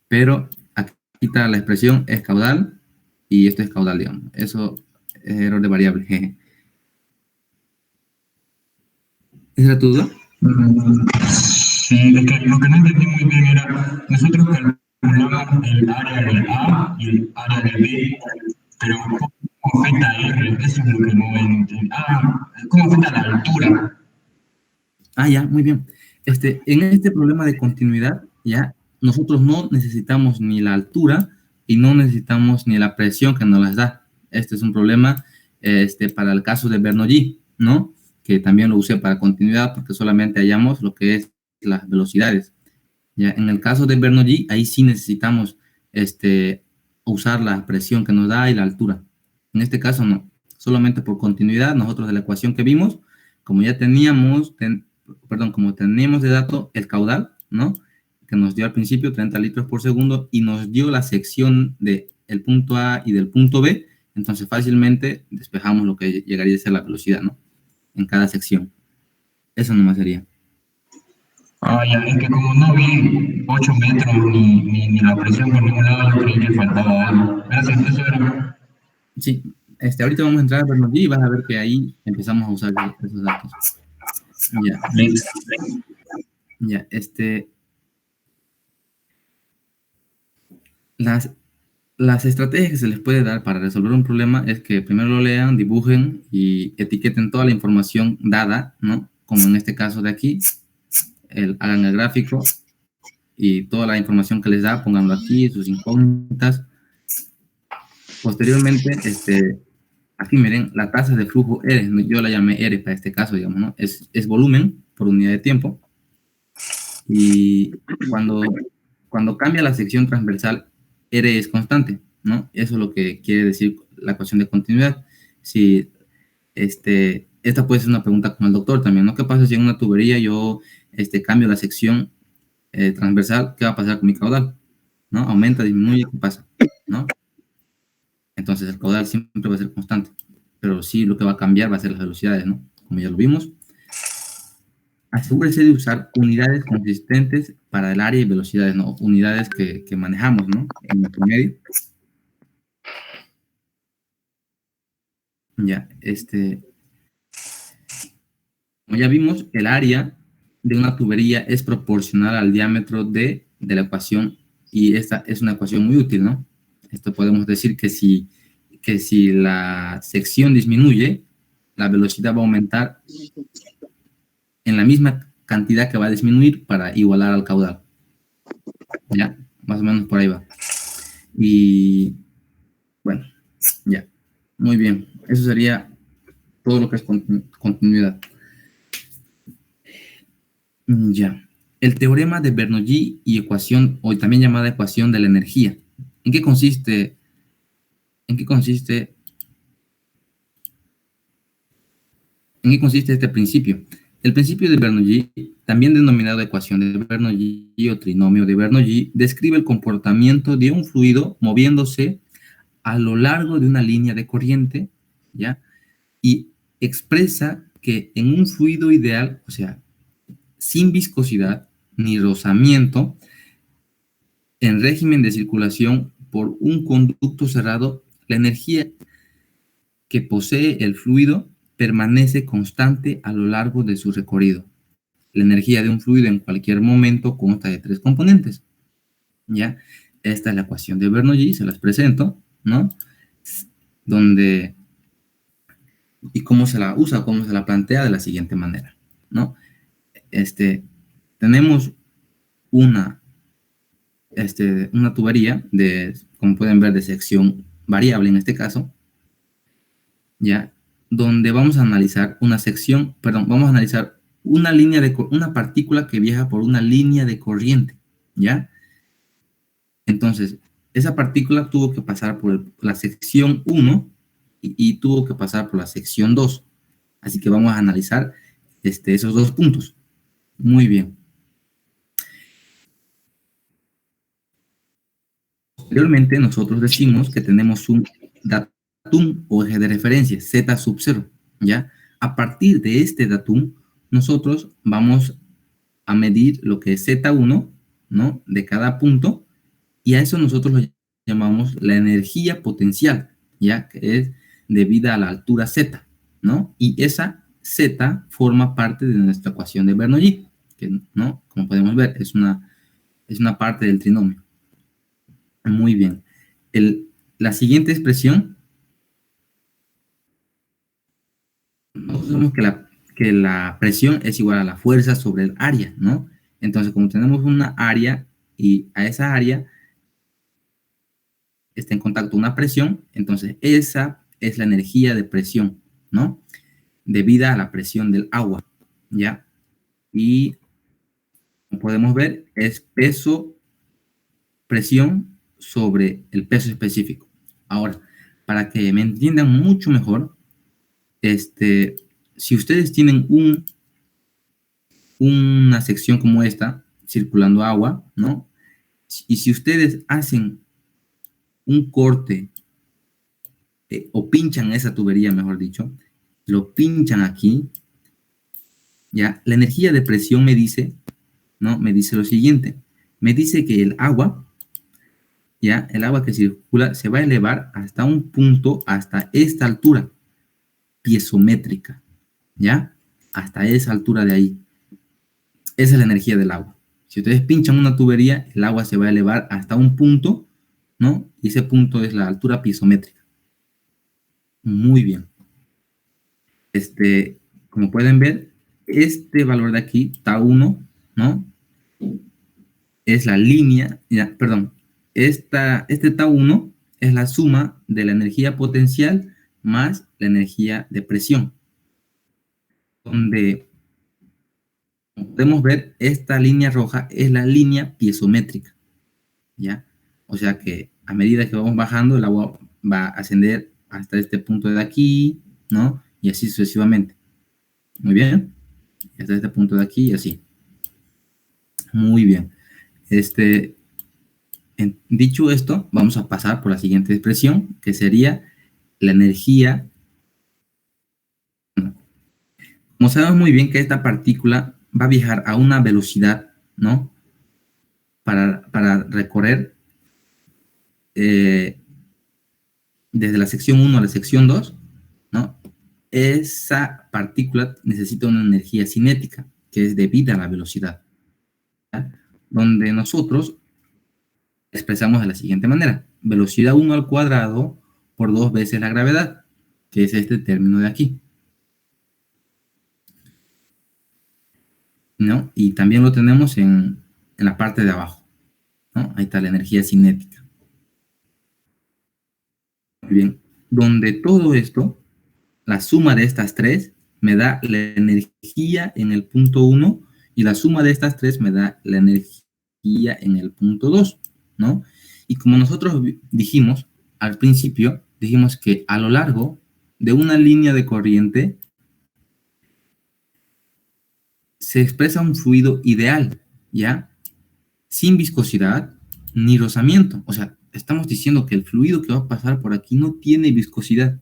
Pero aquí está la expresión, es caudal, y esto es caudal, digamos. Eso es error de variable, jeje. ¿Esa era tu duda? Sí, es que lo que no entendí muy bien era, nosotros calculamos el área de A y el área de B, pero ¿cómo afecta R? Eso es lo que no entiendo. ¿Cómo afecta la altura? Ya, muy bien. En este problema de continuidad, ya, nosotros no necesitamos ni la altura y no necesitamos ni la presión que nos las da. Este es un problema, para el caso de Bernoulli, ¿no? Que también lo usé para continuidad porque solamente hallamos lo que es las velocidades. Ya, en el caso de Bernoulli, ahí sí necesitamos, usar la presión que nos da y la altura. En este caso no. Solamente por continuidad, nosotros de la ecuación que vimos, como ya teníamos, como teníamos de dato el caudal, ¿no? Que nos dio al principio 30 litros por segundo y nos dio la sección del punto A y del punto B, entonces fácilmente despejamos lo que llegaría a ser la velocidad, ¿no? En cada sección. Eso nomás sería. Ya, es que como no vi 8 metros ni la presión por ningún lado, yo creí que faltaba algo. Gracias, eso era. Sí, ahorita vamos a entrar a Bernoulli y vas a ver que ahí empezamos a usar esos datos. Ya, las estrategias que se les puede dar para resolver un problema es que primero lo lean, dibujen y etiqueten toda la información dada, ¿no? Como en este caso de aquí, hagan el gráfico y toda la información que les da, pónganlo aquí, sus incógnitas. Posteriormente, aquí miren, la tasa de flujo R, yo la llamé R para este caso, digamos, ¿no? Es volumen por unidad de tiempo. Y cuando cambia la sección transversal, R es constante, ¿no? Eso es lo que quiere decir la ecuación de continuidad. Si, esta puede ser una pregunta con el doctor también, ¿no? ¿Qué pasa si en una tubería yo, cambio la sección transversal? ¿Qué va a pasar con mi caudal? ¿No? ¿Aumenta, disminuye? ¿Qué pasa? ¿No? Entonces el caudal siempre va a ser constante, pero sí lo que va a cambiar va a ser las velocidades, ¿no? Como ya lo vimos. Asegúrese de usar unidades consistentes para el área y velocidades, ¿no? Unidades que manejamos, ¿no? En nuestro medio. Ya, como ya vimos, el área de una tubería es proporcional al diámetro de la ecuación, y esta es una ecuación muy útil, ¿no? Esto podemos decir que si la sección disminuye, la velocidad va a aumentar en la misma cantidad que va a disminuir para igualar al caudal. ¿Ya? Más o menos por ahí va. Y bueno, ya. Muy bien. Eso sería todo lo que es continuidad. Ya. El teorema de Bernoulli y ecuación, hoy también llamada ecuación de la energía. ¿En qué consiste? ¿En qué consiste este principio? El principio de Bernoulli, también denominado ecuación de Bernoulli o trinomio de Bernoulli, describe el comportamiento de un fluido moviéndose a lo largo de una línea de corriente, ¿ya? Y expresa que en un fluido ideal, o sea, sin viscosidad ni rozamiento, en régimen de circulación por un conducto cerrado, la energía que posee el fluido permanece constante a lo largo de su recorrido. La energía de un fluido en cualquier momento consta de 3 componentes, ¿ya? Esta es la ecuación de Bernoulli, se las presento, ¿no? Donde, y cómo se la usa, cómo se la plantea de la siguiente manera, ¿no? Tenemos una tubería como pueden ver, de sección variable en este caso, ¿ya? Donde vamos a analizar vamos a analizar una partícula que viaja por una línea de corriente, ¿ya? Entonces, esa partícula tuvo que pasar por la sección 1 y tuvo que pasar por la sección 2. Así que vamos a analizar esos 2 puntos. Muy bien. Posteriormente, nosotros decimos que tenemos un datum o eje de referencia, Z sub 0, ¿ya? A partir de este datum, nosotros vamos a medir lo que es Z1, ¿no? De cada punto, y a eso nosotros lo llamamos la energía potencial, ¿ya? Que es debida a la altura Z, ¿no? Y esa Z forma parte de nuestra ecuación de Bernoulli, que, ¿no? Como podemos ver, es una parte del trinomio. Muy bien. La siguiente expresión, nosotros vemos que la presión es igual a la fuerza sobre el área, ¿no? Entonces, como tenemos una área y a esa área está en contacto una presión, entonces esa es la energía de presión, ¿no? Debida a la presión del agua, ¿ya? Y como podemos ver, es peso, presión sobre el peso específico. Ahora, para que me entiendan mucho mejor, si ustedes tienen una sección como esta, circulando agua, ¿no? Y si ustedes hacen un corte o pinchan esa tubería, mejor dicho, lo pinchan aquí, ya, la energía de presión me dice, ¿no? Me dice lo siguiente, me dice que el agua, ya, el agua que circula se va a elevar hasta un punto, hasta esta altura piezométrica, ¿ya? Hasta esa altura de ahí. Esa es la energía del agua. Si ustedes pinchan una tubería, el agua se va a elevar hasta un punto, ¿no? Y ese punto es la altura piezométrica. Muy bien. Como pueden ver, este valor de aquí, tau1, ¿no? Es la línea, perdón, este tau1 es la suma de la energía potencial más la energía de presión. Donde podemos ver, esta línea roja es la línea piezométrica, ¿ya? O sea que a medida que vamos bajando, el agua va a ascender hasta este punto de aquí, ¿no? Y así sucesivamente. Muy bien. Hasta este punto de aquí y así. Muy bien. Dicho esto, vamos a pasar por la siguiente expresión, que sería la energía. Como sabemos muy bien que esta partícula va a viajar a una velocidad, ¿no? Para recorrer desde la sección 1 a la sección 2, ¿no? Esa partícula necesita una energía cinética, que es debida a la velocidad, ¿ya? Donde nosotros expresamos de la siguiente manera: velocidad 1 al cuadrado por 2 veces la gravedad, que es este término de aquí, ¿no? Y también lo tenemos en la parte de abajo, ¿no? Ahí está la energía cinética. Muy bien, donde todo esto, la suma de estas tres me da la energía en el punto 1 y la suma de estas tres me da la energía en el punto 2, ¿no? Y como nosotros dijimos al principio, dijimos que a lo largo de una línea de corriente se expresa un fluido ideal, ¿ya? Sin viscosidad ni rozamiento. O sea, estamos diciendo que el fluido que va a pasar por aquí no tiene viscosidad,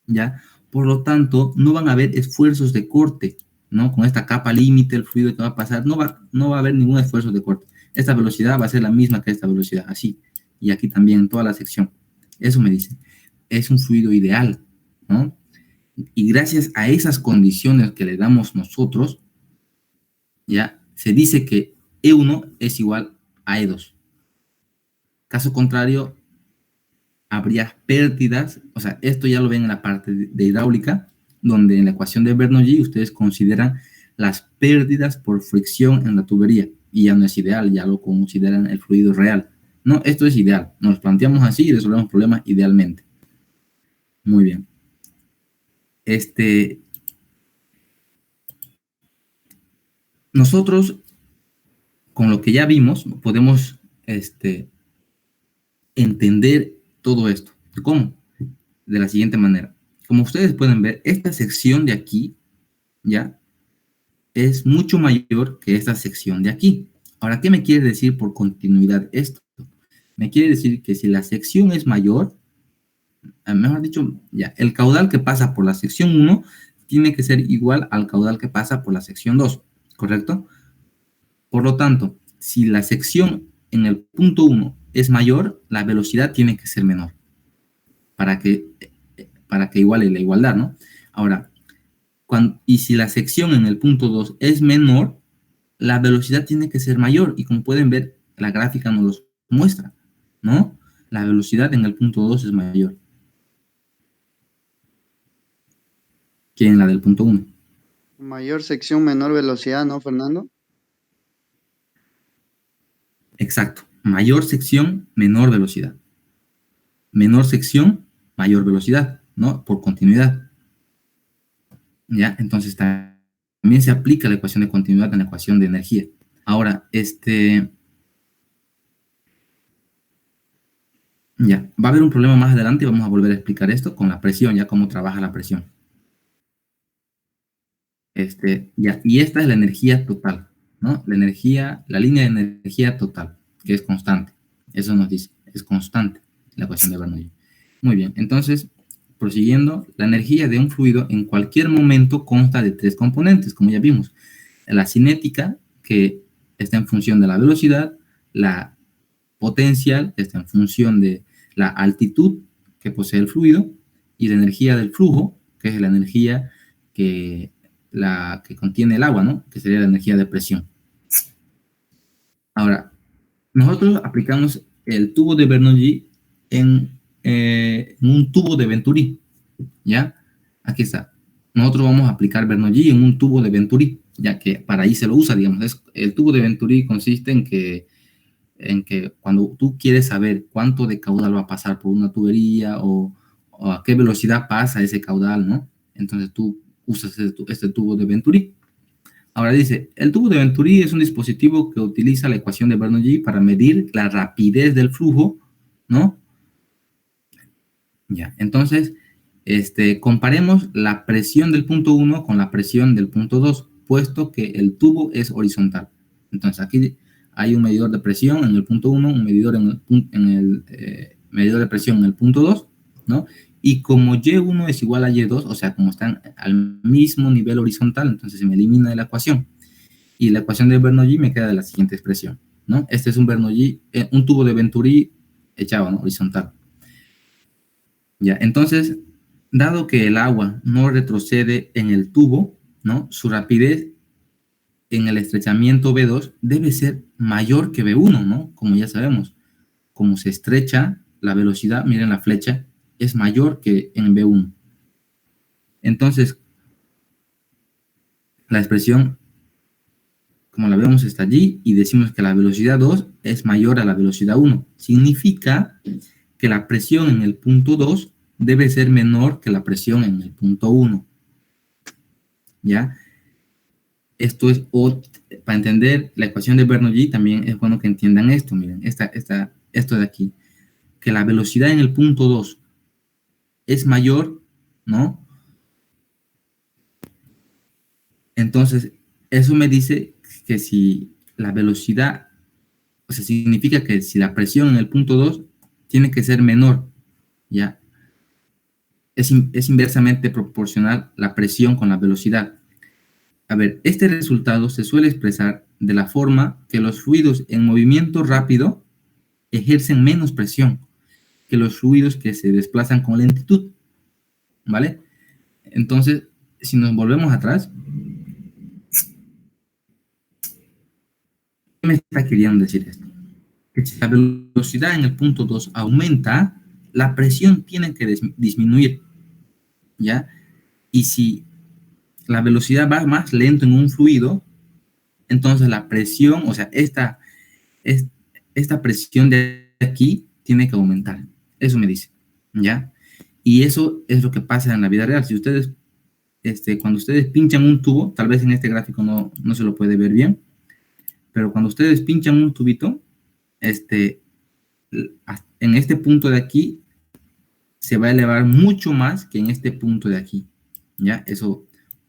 ¿ya? Por lo tanto, no van a haber esfuerzos de corte, ¿no? Con esta capa límite, el fluido que va a pasar, no va a haber ningún esfuerzo de corte. Esta velocidad va a ser la misma que esta velocidad, así. Y aquí también, en toda la sección. Eso me dice. Es un fluido ideal, ¿no? Y gracias a esas condiciones que le damos nosotros, ya se dice que E1 es igual a E2. Caso contrario, habría pérdidas. O sea, esto ya lo ven en la parte de hidráulica, donde en la ecuación de Bernoulli ustedes consideran las pérdidas por fricción en la tubería, y ya no es ideal, ya lo consideran el fluido real. No, esto es ideal. Nos planteamos así y resolvemos problemas idealmente. Muy bien. Nosotros, con lo que ya vimos, podemos entender todo esto. ¿Cómo? De la siguiente manera. Como ustedes pueden ver, esta sección de aquí, ¿ya? Es mucho mayor que esta sección de aquí. Ahora, ¿qué me quiere decir por continuidad esto? Me quiere decir que si la sección es mayor, mejor dicho, ya, el caudal que pasa por la sección 1 tiene que ser igual al caudal que pasa por la sección 2, ¿correcto? Por lo tanto, si la sección en el punto 1 es mayor, la velocidad tiene que ser menor para que iguale la igualdad, ¿no? Ahora, y si la sección en el punto 2 es menor, la velocidad tiene que ser mayor. Y como pueden ver, la gráfica nos lo muestra, ¿no? La velocidad en el punto 2 es mayor que en la del punto 1. Mayor sección, menor velocidad, ¿no, Fernando? Exacto. Mayor sección, menor velocidad. Menor sección, mayor velocidad, ¿no? Por continuidad. ¿Ya? Entonces también se aplica la ecuación de continuidad en la ecuación de energía. Ahora, ya, va a haber un problema más adelante y vamos a volver a explicar esto con la presión, ya cómo trabaja la presión. Ya, y esta es la energía total, ¿no? La línea de energía total, que es constante. Eso nos dice, es constante la ecuación de Bernoulli. Muy bien, entonces, prosiguiendo, la energía de un fluido en cualquier momento consta de tres componentes, como ya vimos. La cinética, que está en función de la velocidad; la potencial, que está en función de la altitud que posee el fluido; y la energía del flujo, que es la energía que contiene el agua, ¿no? Que sería la energía de presión. Ahora, nosotros aplicamos el tubo de Bernoulli en un tubo de Venturi, ¿ya? Aquí está. Nosotros vamos a aplicar Bernoulli en un tubo de Venturi, ya que para ahí se lo usa, digamos. El tubo de Venturi consiste en que cuando tú quieres saber cuánto de caudal va a pasar por una tubería o a qué velocidad pasa ese caudal, ¿no? Entonces tú usas este tubo de Venturi. Ahora dice, el tubo de Venturi es un dispositivo que utiliza la ecuación de Bernoulli para medir la rapidez del flujo, ¿no? Ya, entonces, comparemos la presión del punto 1 con la presión del punto 2, puesto que el tubo es horizontal. Entonces, hay un medidor de presión en el punto 1, un medidor medidor de presión en el punto 2, ¿no? Y como Y1 es igual a Y2, o sea, como están al mismo nivel horizontal, entonces se me elimina de la ecuación. Y la ecuación de Bernoulli me queda de la siguiente expresión, ¿no? Este es un Bernoulli, un tubo de Venturi echado, ¿no? Horizontal. Ya, entonces, dado que el agua no retrocede en el tubo, ¿no? Su rapidez en el estrechamiento B2 debe ser mayor que B1, ¿no? Como ya sabemos, como se estrecha la velocidad, miren la flecha, es mayor que en B1. Entonces, la expresión, como la vemos, está allí y decimos que la velocidad 2 es mayor a la velocidad 1. Significa que la presión en el punto 2 debe ser menor que la presión en el punto 1. ¿Ya? Esto es, para entender la ecuación de Bernoulli, también es bueno que entiendan esto. Miren, esto de aquí. Que la velocidad en el punto 2 es mayor, ¿no? Entonces, eso me dice que si la velocidad, o sea, significa que si la presión en el punto 2 tiene que ser menor, ¿ya? Es inversamente proporcional la presión con la velocidad. A ver, este resultado se suele expresar de la forma que los fluidos en movimiento rápido ejercen menos presión que los fluidos que se desplazan con lentitud, ¿vale? Entonces, si nos volvemos atrás, ¿qué me está queriendo decir esto? Que si la velocidad en el punto 2 aumenta, la presión tiene que disminuir, ¿ya? Y si la velocidad va más lento en un fluido, entonces la presión, o sea, esta presión de aquí tiene que aumentar. Eso me dice, ¿ya? Y eso es lo que pasa en la vida real. Si ustedes, cuando ustedes pinchan un tubo, tal vez en este gráfico no se lo puede ver bien, pero cuando ustedes pinchan un tubito, en este punto de aquí se va a elevar mucho más que en este punto de aquí, ¿ya? Eso,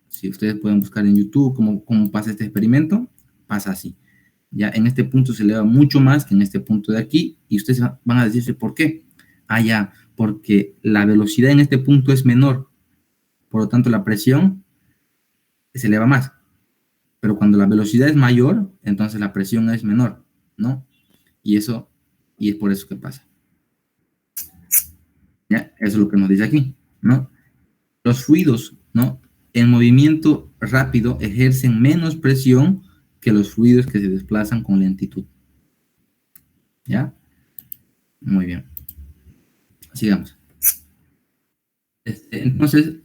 si ustedes pueden buscar en YouTube cómo pasa este experimento, pasa así. Ya en este punto se eleva mucho más que en este punto de aquí, y ustedes van a decirse, ¿por qué? Ah, ya, porque la velocidad en este punto es menor, por lo tanto la presión se eleva más. Pero cuando la velocidad es mayor, entonces la presión es menor, ¿no? Y es por eso que pasa. ¿Ya? Eso es lo que nos dice aquí, ¿no? Los fluidos, ¿no? En movimiento rápido ejercen menos presión que los fluidos que se desplazan con lentitud. ¿Ya? Muy bien. Sigamos. Entonces,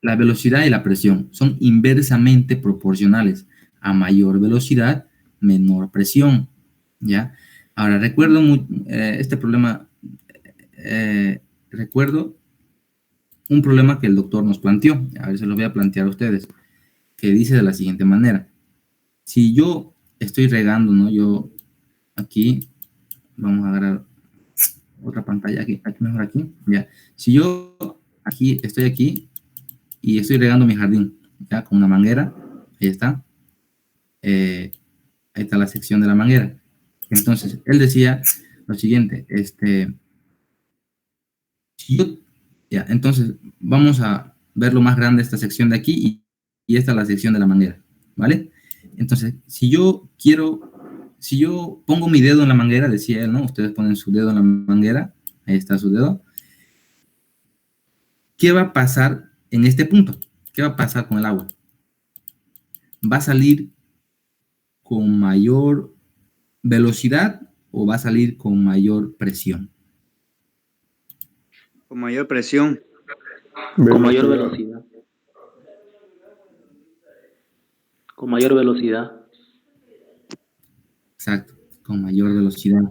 la velocidad y la presión son inversamente proporcionales. A mayor velocidad, menor presión. ¿Ya? Ahora, recuerdo este problema, recuerdo un problema que el doctor nos planteó. A ver, se lo voy a plantear a ustedes. Que dice de la siguiente manera. Si yo estoy regando, ¿no? Yo aquí, vamos a agarrar otra pantalla aquí mejor aquí. Ya. Si yo estoy aquí y estoy regando mi jardín, ¿ya? Con una manguera, ahí está. Ahí está la sección de la manguera. Entonces, él decía lo siguiente, entonces vamos a ver lo más grande esta sección de aquí y esta es la sección de la manguera, ¿vale? Entonces, si yo pongo mi dedo en la manguera, decía él, ¿no? Ustedes ponen su dedo en la manguera, ahí está su dedo. ¿Qué va a pasar en este punto? ¿Qué va a pasar con el agua? ¿Va a salir con mayor velocidad o va a salir con mayor presión? Con mayor presión. Con mayor velocidad. Con mayor velocidad. Exacto, con mayor velocidad.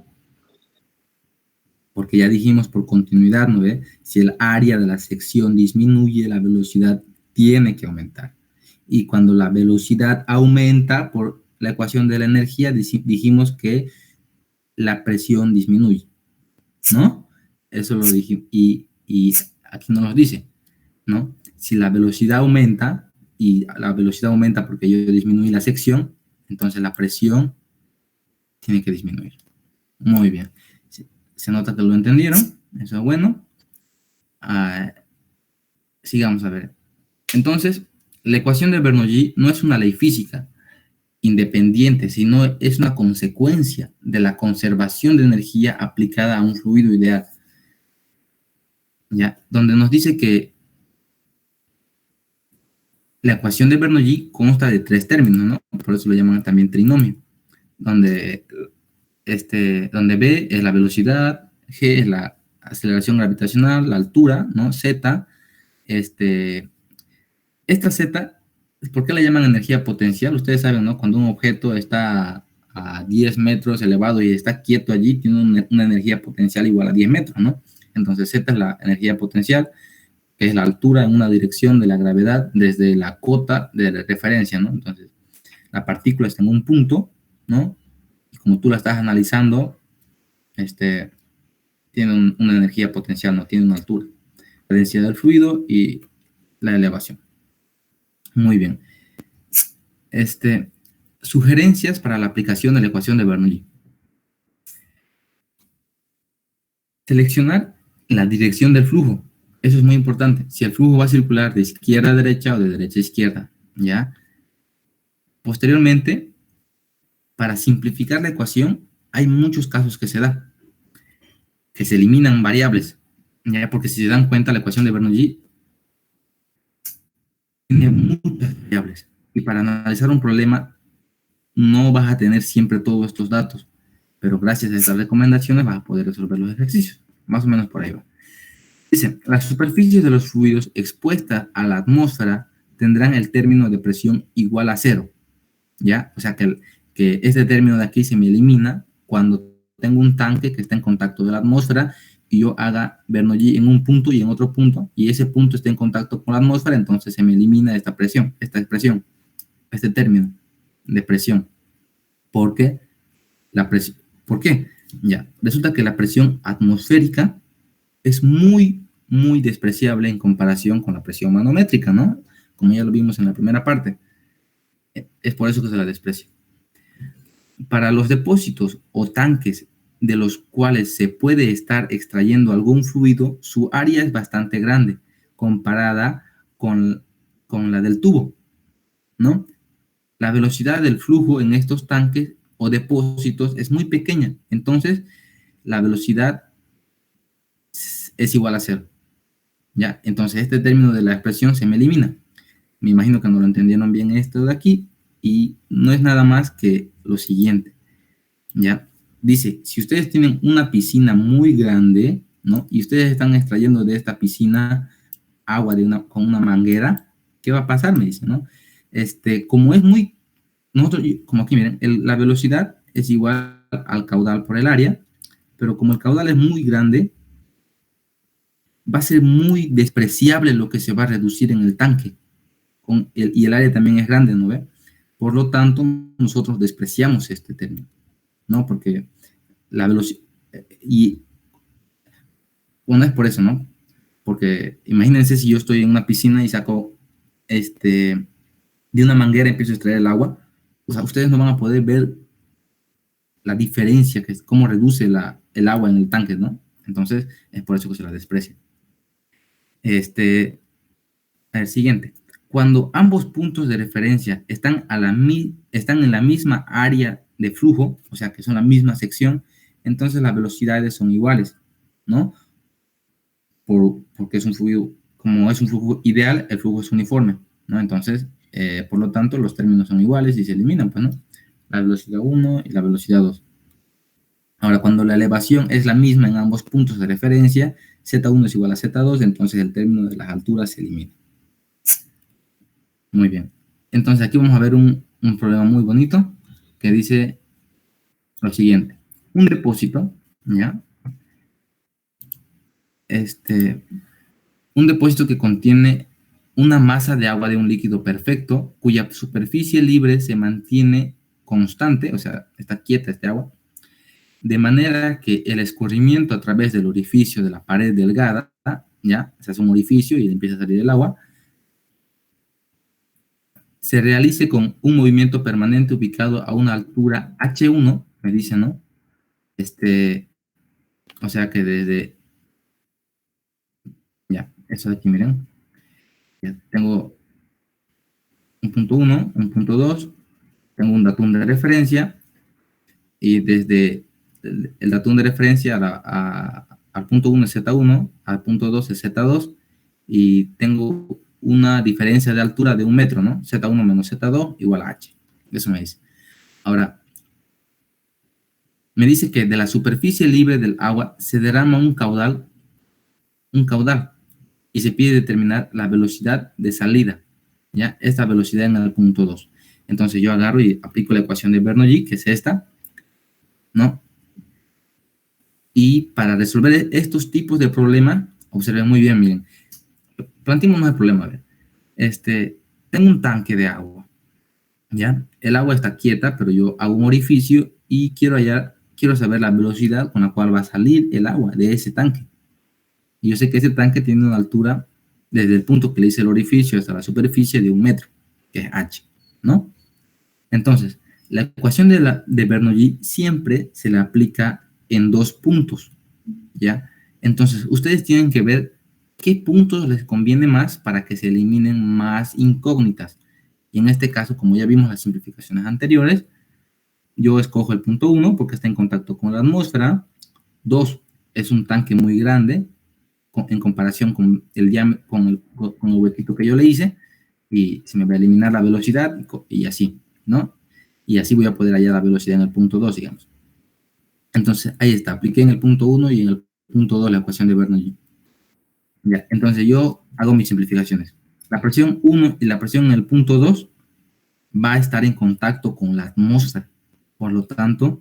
Porque ya dijimos por continuidad, ¿no ve? Si el área de la sección disminuye, la velocidad tiene que aumentar. Y cuando la velocidad aumenta por la ecuación de la energía, dijimos que la presión disminuye, ¿no? Eso lo dijimos. Y aquí no nos dice, ¿no? Si la velocidad aumenta, y la velocidad aumenta porque yo disminuí la sección, entonces la presión tiene que disminuir. Muy bien. Se nota que lo entendieron. Eso es bueno. Sigamos a ver. Entonces, la ecuación de Bernoulli no es una ley física independiente, sino es una consecuencia de la conservación de energía aplicada a un fluido ideal. ¿Ya? Donde nos dice que la ecuación de Bernoulli consta de 3 términos, ¿no? Por eso lo llaman también trinomio, donde B es la velocidad, G es la aceleración gravitacional, la altura, ¿no? Z, esta Z, ¿por qué la llaman energía potencial? Ustedes saben, ¿no? Cuando un objeto está a 10 metros elevado y está quieto allí, tiene una energía potencial igual a 10 metros, ¿no? Entonces Z es la energía potencial, que es la altura en una dirección de la gravedad desde la cota de referencia, ¿no? Entonces, la partícula está en un punto, ¿no? Y como tú la estás analizando, tiene una energía potencial, no tiene una altura. La densidad del fluido y la elevación. Muy bien. Sugerencias para la aplicación de la ecuación de Bernoulli. Seleccionar la dirección del flujo. Eso es muy importante. Si el flujo va a circular de izquierda a derecha o de derecha a izquierda, ¿ya? Posteriormente, para simplificar la ecuación, hay muchos casos que se da, que se eliminan variables, ¿ya? Porque si se dan cuenta, la ecuación de Bernoulli tiene muchas variables. Y para analizar un problema, no vas a tener siempre todos estos datos, pero gracias a estas recomendaciones vas a poder resolver los ejercicios. Más o menos por ahí va. Dice, las superficies de los fluidos expuestas a la atmósfera tendrán el término de presión igual a 0, ¿ya? O sea que este término de aquí se me elimina cuando tengo un tanque que está en contacto de la atmósfera y yo haga Bernoulli en un punto y en otro punto, y ese punto está en contacto con la atmósfera, entonces se me elimina esta expresión, este término de presión. ¿Por qué? ¿Por qué? Ya, resulta que la presión atmosférica es muy despreciable en comparación con la presión manométrica, ¿no? Como ya lo vimos en la primera parte. Es por eso que se la desprecia. Para los depósitos o tanques de los cuales se puede estar extrayendo algún fluido, su área es bastante grande comparada con la del tubo, ¿no? La velocidad del flujo en estos tanques o depósitos es muy pequeña, entonces la velocidad es igual a 0, ¿ya? Entonces este término de la expresión se me elimina. Me imagino que no lo entendieron bien esto de aquí, y no es nada más que lo siguiente, ¿ya? Dice, si ustedes tienen una piscina muy grande, ¿no? Y ustedes están extrayendo de esta piscina agua con una manguera, ¿qué va a pasar? Me dice, ¿no? Como es muy, como aquí miren, la velocidad es igual al caudal por el área, pero como el caudal es muy grande, va a ser muy despreciable lo que se va a reducir en el tanque, y el área también es grande, ¿no ve? Por lo tanto, nosotros despreciamos este término, ¿no? Porque la velocidad, y bueno, es por eso, ¿no? Porque imagínense si yo estoy en una piscina y saco, de una manguera empiezo a extraer el agua, o sea, ustedes no van a poder ver la diferencia, que es cómo reduce el agua en el tanque, ¿no? Entonces, es por eso que se la desprecia. A ver, siguiente. Cuando ambos puntos de referencia están en la misma área de flujo, o sea, que son la misma sección, entonces las velocidades son iguales, ¿no? Porque es un fluido, como es un flujo ideal, el flujo es uniforme, ¿no? Entonces, por lo tanto, los términos son iguales y se eliminan, pues, ¿no? La velocidad 1 y la velocidad 2. Ahora, cuando la elevación es la misma en ambos puntos de referencia, Z1 es igual a Z2, entonces el término de las alturas se elimina. Muy bien. Entonces, aquí vamos a ver un problema muy bonito que dice lo siguiente. Un depósito, ¿ya? Un depósito que contiene una masa de agua de un líquido perfecto, cuya superficie libre se mantiene constante, o sea, está quieta este agua, de manera que el escurrimiento a través del orificio de la pared delgada, ¿ya? Se hace un orificio y empieza a salir el agua, se realice con un movimiento permanente ubicado a una altura H1, me dice, ¿no? O sea que desde, ya, eso de aquí, miren, ya tengo un punto 1, un punto 2, tengo un datum de referencia, y desde el datum de referencia al punto 1 es Z1, al punto 2 es Z2, y tengo una diferencia de altura de 1 metro, ¿no? Z1 menos Z2 igual a H. Eso me dice. Ahora, me dice que de la superficie libre del agua se derrama un caudal, y se pide determinar la velocidad de salida, ¿ya? Esta velocidad en el punto 2. Entonces yo agarro y aplico la ecuación de Bernoulli, que es esta, ¿no? Y para resolver estos tipos de problemas, observen muy bien, miren, planteémonos el problema, a ver. Tengo un tanque de agua, ¿ya? El agua está quieta, pero yo hago un orificio y quiero saber la velocidad con la cual va a salir el agua de ese tanque. Y yo sé que ese tanque tiene una altura desde el punto que le hice el orificio hasta la superficie de 1 metro, que es H, ¿no? Entonces, la ecuación de Bernoulli siempre se le aplica en 2 puntos, ¿ya? Entonces, ustedes tienen que ver qué puntos les conviene más para que se eliminen más incógnitas. Y en este caso, como ya vimos las simplificaciones anteriores, yo escojo el punto 1 porque está en contacto con la atmósfera. 2, es un tanque muy grande en comparación con el diámetro, con el huequito que yo le hice, y se me va a eliminar la velocidad y así, ¿no? Y así voy a poder hallar la velocidad en el punto 2, digamos. Entonces, ahí está, apliqué en el punto 1 y en el punto 2 la ecuación de Bernoulli. Ya, entonces yo hago mis simplificaciones. La presión 1 y la presión en el punto 2 va a estar en contacto con la atmósfera. Por lo tanto,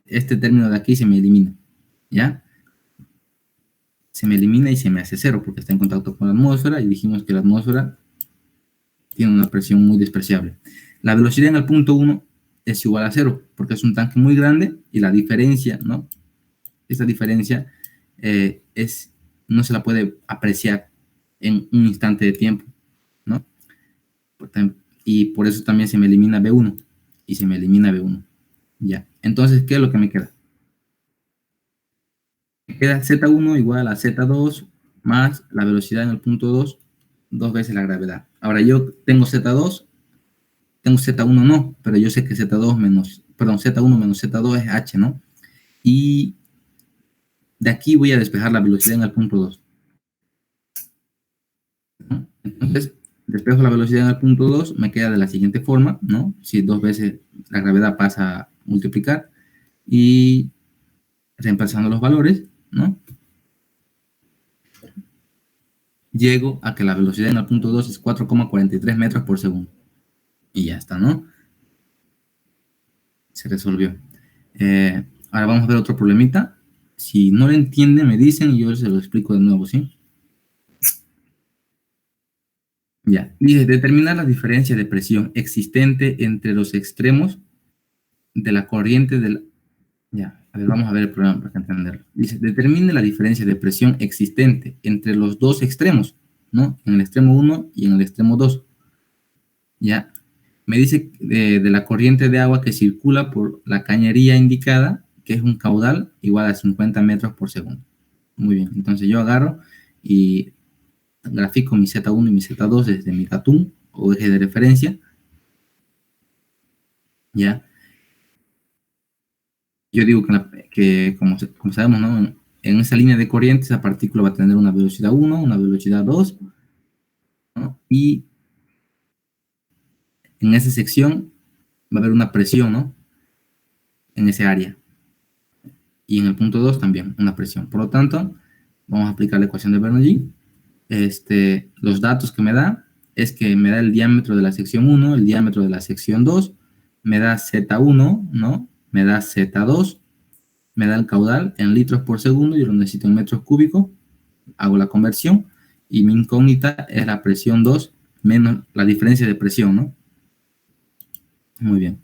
este término de aquí se me elimina, ¿ya? Se me elimina y se me hace 0 porque está en contacto con la atmósfera, y dijimos que la atmósfera tiene una presión muy despreciable. La velocidad en el punto 1 es igual a 0 porque es un tanque muy grande, y la diferencia, ¿no? Esta diferencia no se la puede apreciar en un instante de tiempo, ¿no? Y por eso también se me elimina B1 y se me elimina B1. Ya, entonces, ¿qué es lo que me queda? Me queda Z1 igual a Z2 más la velocidad en el punto 2, 2 veces la gravedad. Ahora yo tengo Z2, tengo Z1 no, pero yo sé que Z1 menos Z2 es H, ¿no? Y de aquí voy a despejar la velocidad en el punto 2. Entonces, despejo la velocidad en el punto 2, me queda de la siguiente forma, ¿no? Si 2 veces la gravedad pasa a multiplicar, y reemplazando los valores, ¿no? Llego a que la velocidad en el punto 2 es 4,43 metros por segundo. Y ya está, ¿no? Se resolvió. Ahora vamos a ver otro problemita. Si no lo entienden, me dicen y yo se lo explico de nuevo, ¿sí? Ya. Dice, determinar la diferencia de presión existente entre los extremos de la corriente del... Ya, a ver, vamos a ver el problema para entenderlo. Dice, determine la diferencia de presión existente entre los dos extremos, ¿no? En el extremo 1 y en el extremo 2. Ya. Me dice de la corriente de agua que circula por la cañería indicada, que es un caudal igual a 50 metros por segundo. Muy bien, entonces yo agarro y grafico mi Z1 y mi Z2 desde mi datum o eje de referencia. Ya. Yo digo que como sabemos, ¿no? En esa línea de corriente, esa partícula va a tener una velocidad 1, una velocidad 2, ¿no? Y en esa sección va a haber una presión, ¿no? En ese área. Y en el punto 2 también una presión. Por lo tanto, vamos a aplicar la ecuación de Bernoulli. Los datos que me da es que me da el diámetro de la sección 1, el diámetro de la sección 2, me da Z1, ¿no? Me da Z2, me da el caudal en litros por segundo, yo lo necesito en metros cúbicos, hago la conversión, y mi incógnita es la presión 2 menos la diferencia de presión, ¿no? Muy bien.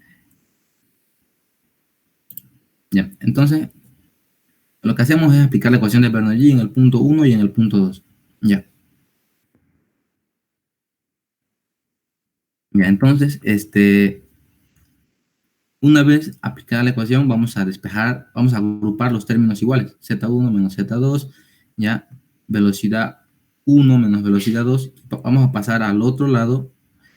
Ya, entonces, lo que hacemos es aplicar la ecuación de Bernoulli en el punto 1 y en el punto 2. Ya. Ya, entonces, Una vez aplicada la ecuación, vamos a despejar, vamos a agrupar los términos iguales. Z1 menos Z2, ya, velocidad 1 menos velocidad 2. Vamos a pasar al otro lado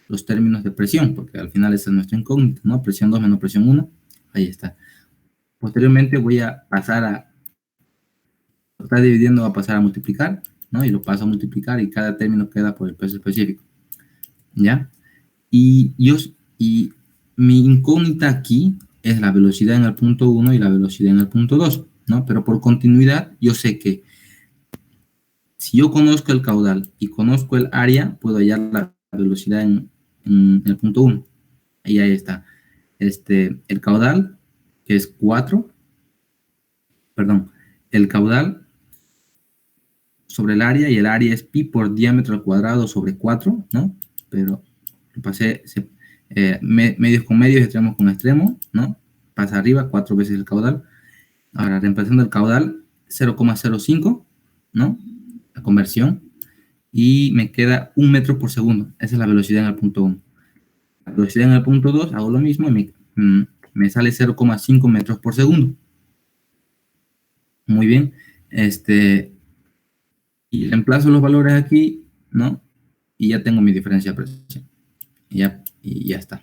los términos de presión, porque al final esa es nuestra incógnita, ¿no? Presión 2 menos presión 1, ahí está. Posteriormente voy a pasar a, lo está dividiendo, va a pasar a multiplicar, ¿no? Y lo paso a multiplicar y cada término queda por el peso específico, ¿ya? Y mi incógnita aquí es la velocidad en el punto 1 y la velocidad en el punto 2, ¿no? Pero por continuidad, yo sé que si yo conozco el caudal y conozco el área, puedo hallar la velocidad en el punto 1. Y ahí está. El caudal, que es 4, perdón, el caudal sobre el área, y el área es pi por diámetro al cuadrado sobre 4, ¿no? Pero lo pasé, medios con medios, extremos con extremos, ¿no? Pasa arriba 4 veces el caudal. Ahora, reemplazando el caudal, 0,05, ¿no? La conversión. Y me queda 1 metro por segundo. Esa es la velocidad en el punto 1. La velocidad en el punto 2, hago lo mismo y me sale 0,5 metros por segundo. Muy bien. Y reemplazo los valores aquí, ¿no? Y ya tengo mi diferencia de presión. Y ya está.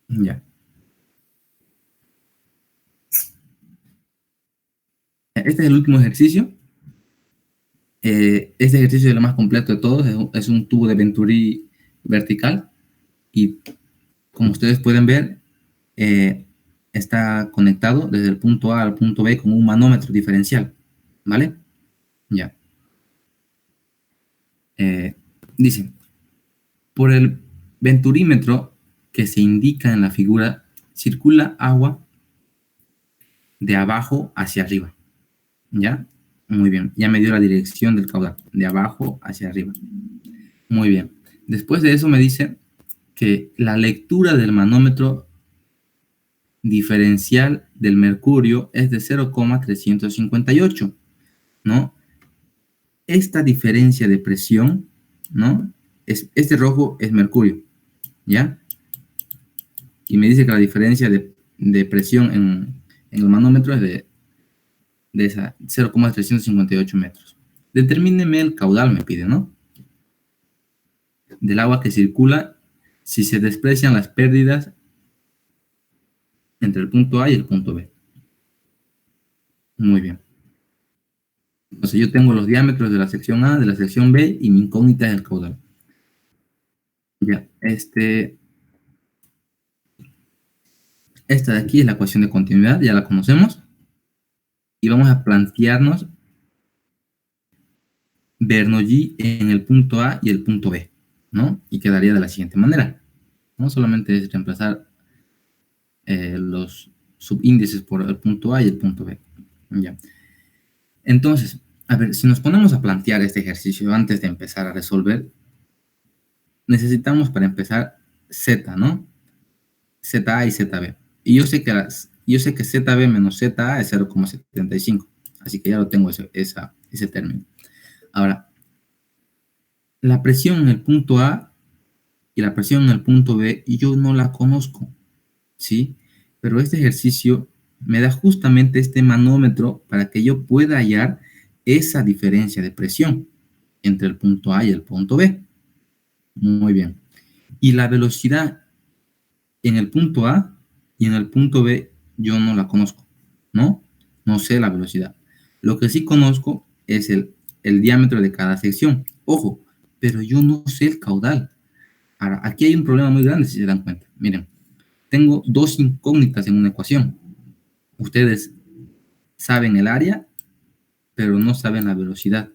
Ya. Este es el último ejercicio. Este ejercicio es lo más completo de todos. Es un tubo de Venturi vertical. Y como ustedes pueden ver, está conectado desde el punto A al punto B con un manómetro diferencial. ¿Vale? Ya. Dice, por el venturímetro que se indica en la figura, circula agua de abajo hacia arriba. ¿Ya? Muy bien. Ya me dio la dirección del caudal, de abajo hacia arriba. Muy bien. Después de eso me dice que la lectura del manómetro diferencial del mercurio es de 0,358, ¿no? Esta diferencia de presión, ¿no? Este rojo es mercurio, ¿ya? Y me dice que la diferencia de presión en el manómetro es de esa 0,358 metros. Determíneme el caudal, me pide, ¿no? Del agua que circula si se desprecian las pérdidas entre el punto A y el punto B. Muy bien. Entonces yo tengo los diámetros de la sección A, de la sección B, y mi incógnita es el caudal. Ya, esta de aquí es la ecuación de continuidad, ya la conocemos. Y vamos a plantearnos Bernoulli en el punto A y el punto B, ¿no? Y quedaría de la siguiente manera. No solamente es reemplazar los subíndices por el punto A y el punto B. Ya. Entonces, a ver, si nos ponemos a plantear este ejercicio antes de empezar a resolver, necesitamos para empezar Z, ¿no? ZA y ZB. Y yo sé que ZB menos ZA es 0,75. Así que ya lo tengo ese término. Ahora, la presión en el punto A y la presión en el punto B, yo no la conozco, ¿sí? Pero este ejercicio me da justamente este manómetro para que yo pueda hallar esa diferencia de presión entre el punto A y el punto B. Muy bien. Y la velocidad en el punto A y en el punto B yo no la conozco, ¿no? No sé la velocidad. Lo que sí conozco es el diámetro de cada sección. Ojo, pero yo no sé el caudal. Ahora, aquí hay un problema muy grande si se dan cuenta. Miren, tengo dos incógnitas en una ecuación. Ustedes saben el área, pero no saben la velocidad,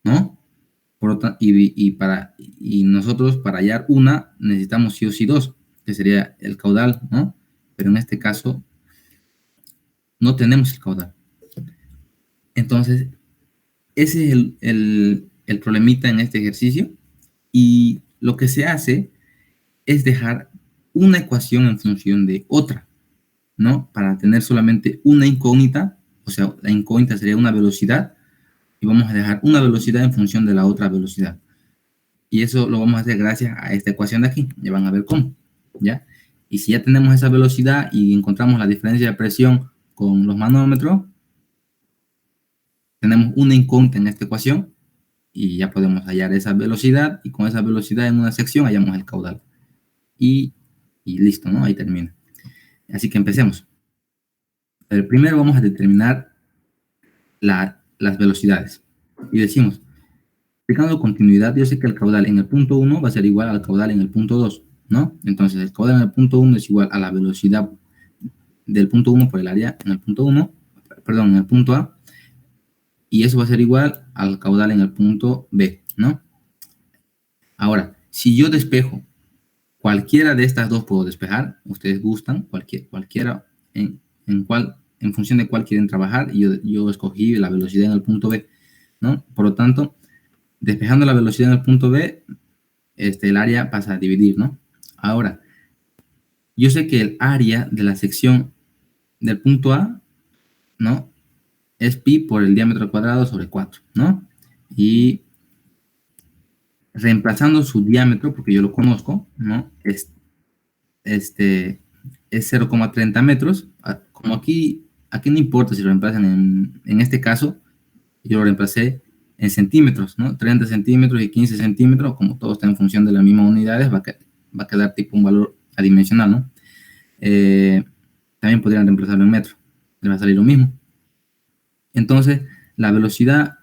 ¿no? Por otra, y nosotros para hallar una necesitamos sí o sí dos, que sería el caudal, ¿no? Pero en este caso no tenemos el caudal. Entonces, ese es el problemita en este ejercicio, y lo que se hace es dejar una ecuación en función de otra, ¿no? Para tener solamente una incógnita, o sea, la incógnita sería una velocidad, y vamos a dejar una velocidad en función de la otra velocidad. Y eso lo vamos a hacer gracias a esta ecuación de aquí. Ya van a ver cómo, ¿ya? Y si ya tenemos esa velocidad y encontramos la diferencia de presión con los manómetros, tenemos una incógnita en esta ecuación y ya podemos hallar esa velocidad, y con esa velocidad en una sección hallamos el caudal. Y listo, ¿no? Ahí termina. Así que empecemos. Primero vamos a determinar las velocidades. Y decimos, aplicando continuidad, yo sé que el caudal en el punto 1 va a ser igual al caudal en el punto 2, ¿no? Entonces, el caudal en el punto 1 es igual a la velocidad del punto 1 por el área en el punto 1, perdón, en el punto A, y eso va a ser igual al caudal en el punto B, ¿no? Ahora, si yo despejo cualquiera de estas dos, puedo despejar, ustedes gustan, cualquiera en función de cuál quieren trabajar, y yo escogí la velocidad en el punto B, ¿no? Por lo tanto, despejando la velocidad en el punto B, el área pasa a dividir, ¿no? Ahora, yo sé que el área de la sección del punto A, ¿no? Es pi por el diámetro cuadrado sobre 4, ¿no? Y reemplazando su diámetro, porque yo lo conozco, ¿no? Es 0,30 metros. Como aquí no importa si lo reemplazan en este caso, yo lo reemplacé en centímetros, ¿no? 30 centímetros y 15 centímetros, como todo está en función de las mismas unidades, va a quedar tipo un valor adimensional, ¿no? También podrían reemplazarlo en metro, le va a salir lo mismo. Entonces, la velocidad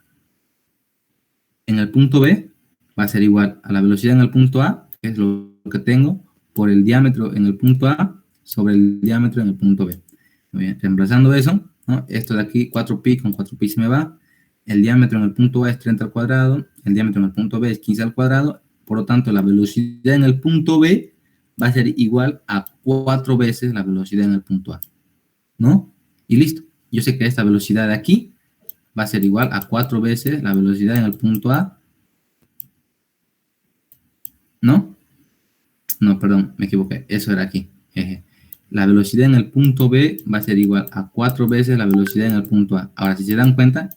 en el punto B va a ser igual a la velocidad en el punto A, que es lo que tengo, por el diámetro en el punto A sobre el diámetro en el punto B. Muy bien, reemplazando eso, ¿no? Esto de aquí, 4pi con 4pi se me va. El diámetro en el punto A es 30 al cuadrado, el diámetro en el punto B es 15 al cuadrado, por lo tanto, la velocidad en el punto B va a ser igual a 4 veces la velocidad en el punto A, ¿no? Y listo. Yo sé que esta velocidad de aquí va a ser igual a 4 veces la velocidad en el punto A, ¿no? No, perdón, me equivoqué. Eso era aquí. La velocidad en el punto B va a ser igual a 4 veces la velocidad en el punto A. Ahora, si se dan cuenta,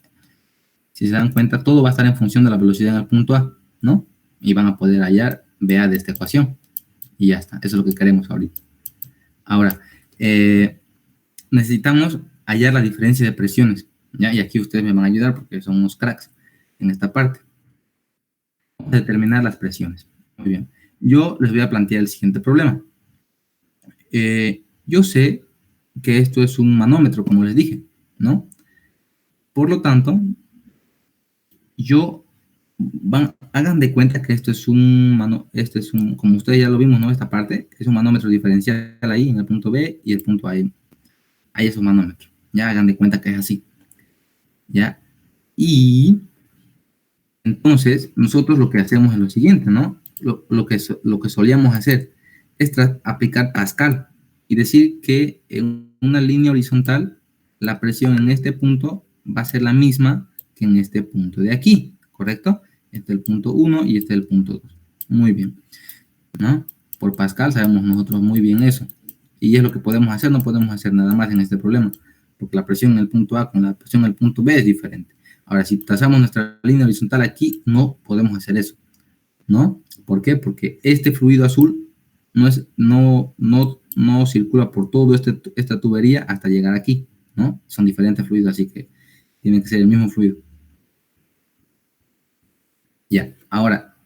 todo va a estar en función de la velocidad en el punto A, ¿no? Y van a poder hallar BA de esta ecuación. Y ya está. Eso es lo que queremos ahorita. Ahora, necesitamos hallar la diferencia de presiones, ¿ya? Y aquí ustedes me van a ayudar porque son unos cracks en esta parte. Vamos a determinar las presiones. Muy bien. Yo les voy a plantear el siguiente problema. Yo sé que esto es un manómetro, como les dije, ¿no? Por lo tanto, hagan de cuenta que esto es como ustedes ya lo vimos, ¿no? Esta parte es un manómetro diferencial ahí en el punto B y el punto A. Ahí es un manómetro. Ya hagan de cuenta que es así. ¿Ya? Y entonces, nosotros lo que hacemos es lo siguiente, ¿no? Lo que solíamos hacer es aplicar Pascal y decir que en una línea horizontal la presión en este punto va a ser la misma que en este punto de aquí, ¿correcto? Este es el punto 1 y este es el punto 2. Muy bien, ¿no? Por Pascal sabemos nosotros muy bien eso. Y es lo que podemos hacer, no podemos hacer nada más en este problema, porque la presión en el punto A con la presión en el punto B es diferente. Ahora, si trazamos nuestra línea horizontal aquí, no podemos hacer eso, ¿no? ¿Por qué? Porque este fluido azul no circula por toda esta tubería hasta llegar aquí, ¿no? Son diferentes fluidos, así que tiene que ser el mismo fluido. Ya, ahora,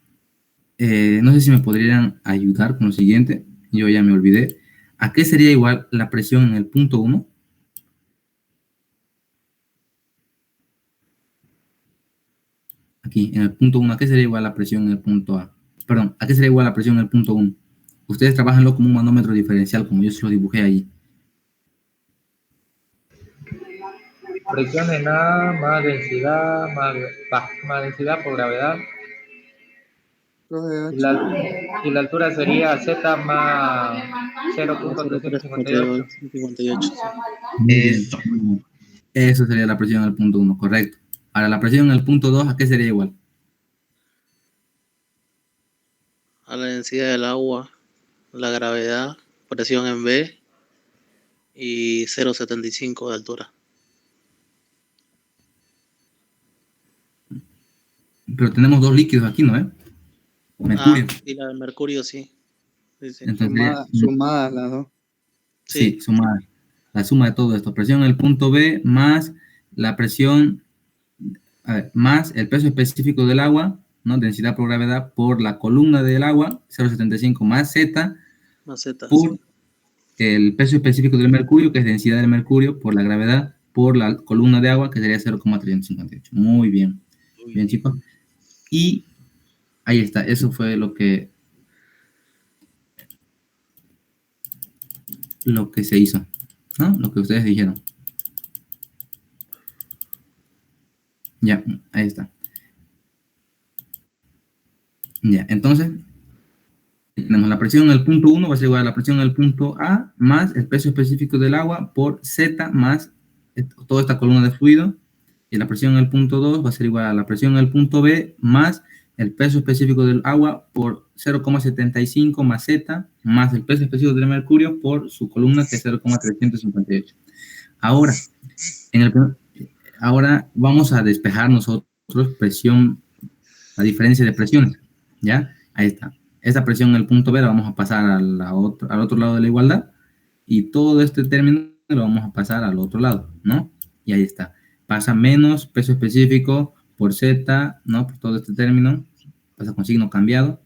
no sé si me podrían ayudar con lo siguiente. Yo ya me olvidé. ¿A qué sería igual la presión en el punto 1? Aquí, en el punto 1, ¿a qué sería igual la presión en el punto A? Perdón, ¿a qué sería igual la presión en el punto 1? Ustedes trabajanlo como un manómetro diferencial, como yo se lo dibujé ahí. Presión en A más densidad, más densidad por gravedad. Y la altura sería Z más 0.358. Eso. Eso sería la presión en el punto 1, correcto. Ahora, la presión en el punto 2, ¿a qué sería igual? A la densidad del agua, la gravedad, presión en B y 0,75 de altura. Pero tenemos dos líquidos aquí, ¿no? Mercurio. Y la del mercurio sí. Sí, sí. Entonces, Sumadas las dos. sí, sumada. La suma de todo esto. Presión en el punto B más la presión, a ver, más el peso específico del agua, ¿no? Densidad por gravedad por la columna del agua, 0,75 más Z, Más Z. por el peso específico del mercurio, que es densidad del mercurio, por la gravedad, por la columna de agua, que sería 0,358. Muy bien. Bien, chicos. Y ahí está. Eso fue lo que se hizo, ¿no? Lo que ustedes dijeron. Ya, ahí está. Ya, entonces, tenemos la presión en el punto 1 va a ser igual a la presión en el punto A más el peso específico del agua por Z más toda esta columna de fluido. Y la presión en el punto 2 va a ser igual a la presión en el punto B más el peso específico del agua por 0,75 más Z más el peso específico del mercurio por su columna, que es 0,358. Ahora, ahora vamos a despejar nosotros presión, la diferencia de presiones. ¿Ya? Ahí está. Esta presión en el punto B la vamos a pasar al otro lado de la igualdad, y todo este término lo vamos a pasar al otro lado, ¿no? Y ahí está. Pasa menos peso específico por Z, ¿no? Por todo este término, pasa con signo cambiado,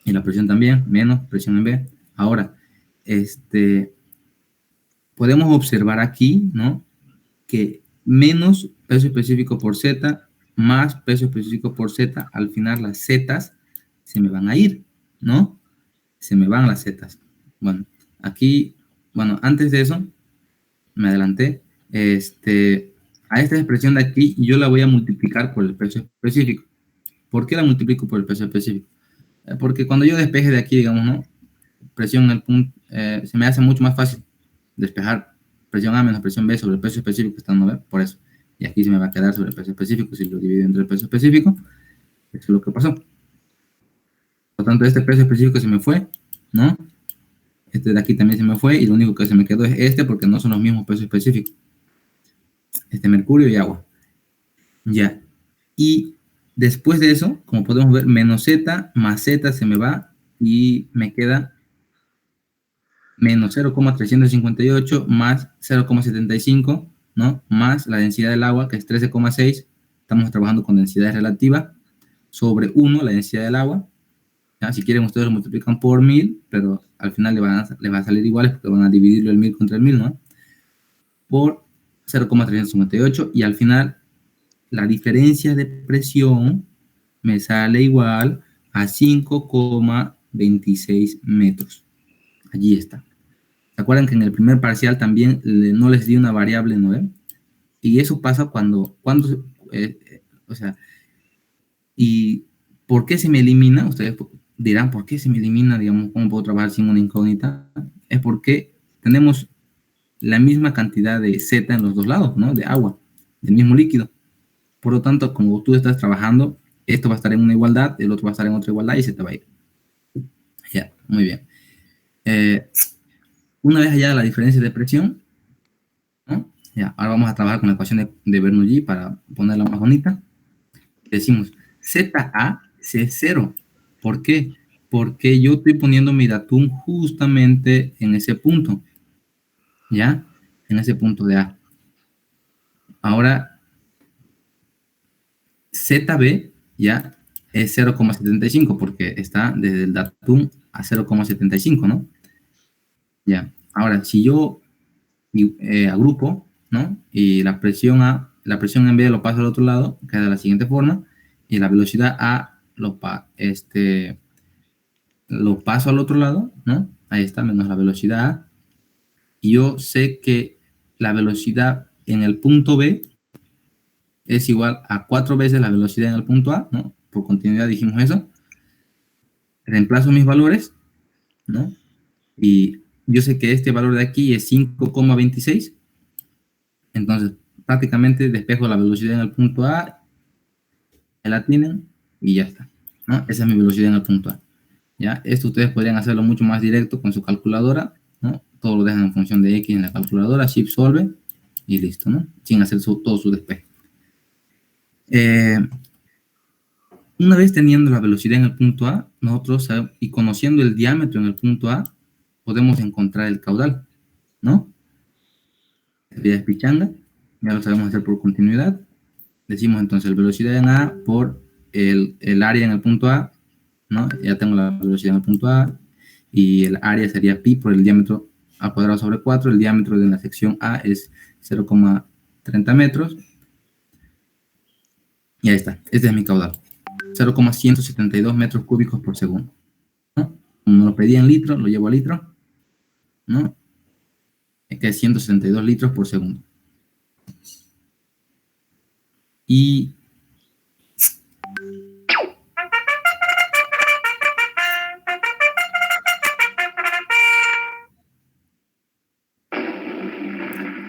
y la presión también, menos presión en B. Ahora, podemos observar aquí, ¿no? Que menos peso específico por Z más peso específico por Z, al final las Zetas se me van a ir, ¿no? Se me van las Zetas. Bueno, aquí, bueno, antes de eso, me adelanté, a esta expresión de aquí, yo la voy a multiplicar por el peso específico. ¿Por qué la multiplico por el peso específico? Porque cuando yo despeje de aquí, digamos, ¿no? Presión en el punto, se me hace mucho más fácil despejar presión A menos presión B sobre el peso específico, estando B, por eso. Y aquí se me va a quedar sobre el peso específico, si lo divido entre el peso específico. Eso es lo que pasó. Por lo tanto, este peso específico se me fue, ¿no? Este de aquí también se me fue, y lo único que se me quedó es porque no son los mismos pesos específicos. Mercurio y agua. Ya. Y después de eso, como podemos ver, menos Z más Z se me va, y me queda menos 0,358 más 0,75, ¿no? Más la densidad del agua, que es 13,6. Estamos trabajando con densidad relativa, sobre 1, la densidad del agua. ¿Ya? Si quieren, ustedes lo multiplican por 1000, pero al final le va a salir igual, porque van a dividirlo el 1000 contra el 1000, ¿no? Por 0,358, y al final la diferencia de presión me sale igual a 5,26 metros. Allí está. ¿Se acuerdan que en el primer parcial también no les di una variable, ¿no ven? Y eso pasa cuando o sea, ¿y por qué se me elimina? Ustedes dirán, ¿por qué se me elimina? Digamos, ¿cómo puedo trabajar sin una incógnita? Es porque tenemos la misma cantidad de Z en los dos lados, ¿no? De agua, del mismo líquido. Por lo tanto, como tú estás trabajando, esto va a estar en una igualdad, el otro va a estar en otra igualdad, y se te va a ir. Ya, muy bien. Una vez hallada la diferencia de presión, ¿no? Ya, ahora vamos a trabajar con la ecuación de Bernoulli para ponerla más bonita. Decimos ZA es 0. ¿Por qué? Porque yo estoy poniendo mi datum justamente en ese punto. ¿Ya? En ese punto de A. Ahora, ZB ya es 0,75, porque está desde el datum a 0,75, ¿no? Ya. Ahora, si yo agrupo, ¿no? Y la presión en B lo paso al otro lado, queda de la siguiente forma, y la velocidad A lo paso al otro lado, ¿no? Ahí está, menos la velocidad A. Y yo sé que la velocidad en el punto B es igual a 4 veces la velocidad en el punto A, ¿no? Por continuidad dijimos eso. Reemplazo mis valores, ¿no? Y yo sé que este valor de aquí es 5,26. Entonces, prácticamente despejo la velocidad en el punto A, la tienen, y ya está, ¿no? Esa es mi velocidad en el punto A. ¿Ya? Esto ustedes podrían hacerlo mucho más directo con su calculadora, ¿no? Todo lo dejan en función de X en la calculadora, Shift Solve, y listo, ¿no? Sin hacer todo su despeje. Una vez teniendo la velocidad en el punto A, nosotros, y conociendo el diámetro en el punto A, podemos encontrar el caudal, ¿no? Sería es pichanga, ya lo sabemos hacer por continuidad. Decimos entonces la velocidad en A por el área en el punto A, ¿no? Ya tengo la velocidad en el punto A, y el área sería pi por el diámetro a cuadrado sobre 4. El diámetro de la sección A es 0,30 metros. Y ahí está, este es mi caudal. 0,172 metros cúbicos por segundo, ¿no? Como lo pedí en litros, lo llevo a litro, ¿no? Que es 172 litros por segundo. Y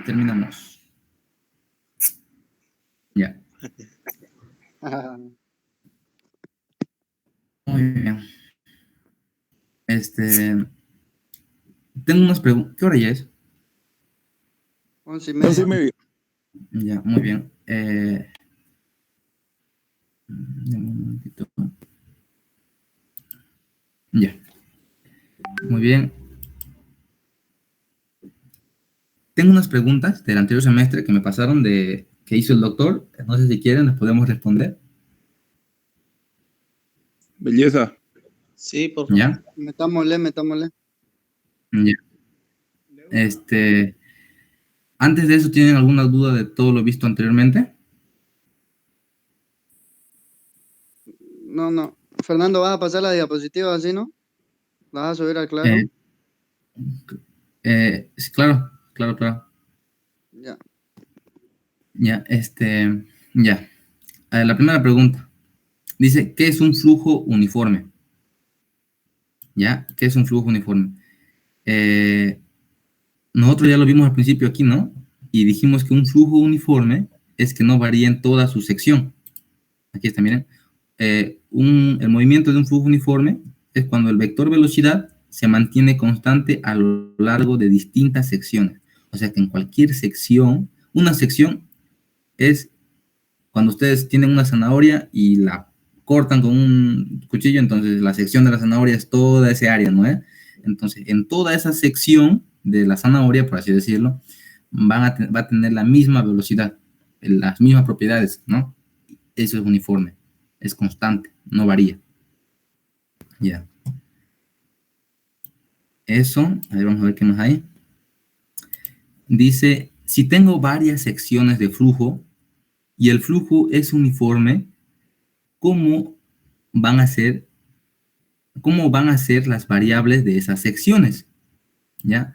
terminamos. Ya. Muy bien. Tengo unas preguntas. ¿Qué hora ya es? 11:30. Ya, muy bien. Un momentito. Ya. Muy bien. Tengo unas preguntas del anterior semestre que me pasaron que hizo el doctor. No sé si quieren, les podemos responder. Belleza. Sí, por favor. ¿Ya? Metámosle. Ya. Antes de eso, ¿tienen alguna duda de todo lo visto anteriormente? No. Fernando, ¿vas a pasar la diapositiva así, no? ¿La vas a subir al claro? Sí, claro. Ya. Ya, ya. La primera pregunta. Dice, ¿qué es un flujo uniforme? ¿Ya? ¿Qué es un flujo uniforme? Nosotros ya lo vimos al principio aquí, ¿no? Y dijimos que un flujo uniforme es que no varía en toda su sección. Aquí está, miren. El movimiento de un flujo uniforme es cuando el vector velocidad se mantiene constante a lo largo de distintas secciones. O sea que en cualquier sección, una sección es cuando ustedes tienen una zanahoria y la cortan con un cuchillo, entonces la sección de la zanahoria es toda esa área, ¿no? Entonces, en toda esa sección de la zanahoria, por así decirlo, va a tener la misma velocidad, las mismas propiedades, ¿no? Eso es uniforme, es constante, no varía. Ya. Eso, ahí vamos a ver qué más hay. Dice, si tengo varias secciones de flujo y el flujo es uniforme, ¿cómo van a ser las variables de esas secciones? ¿Ya?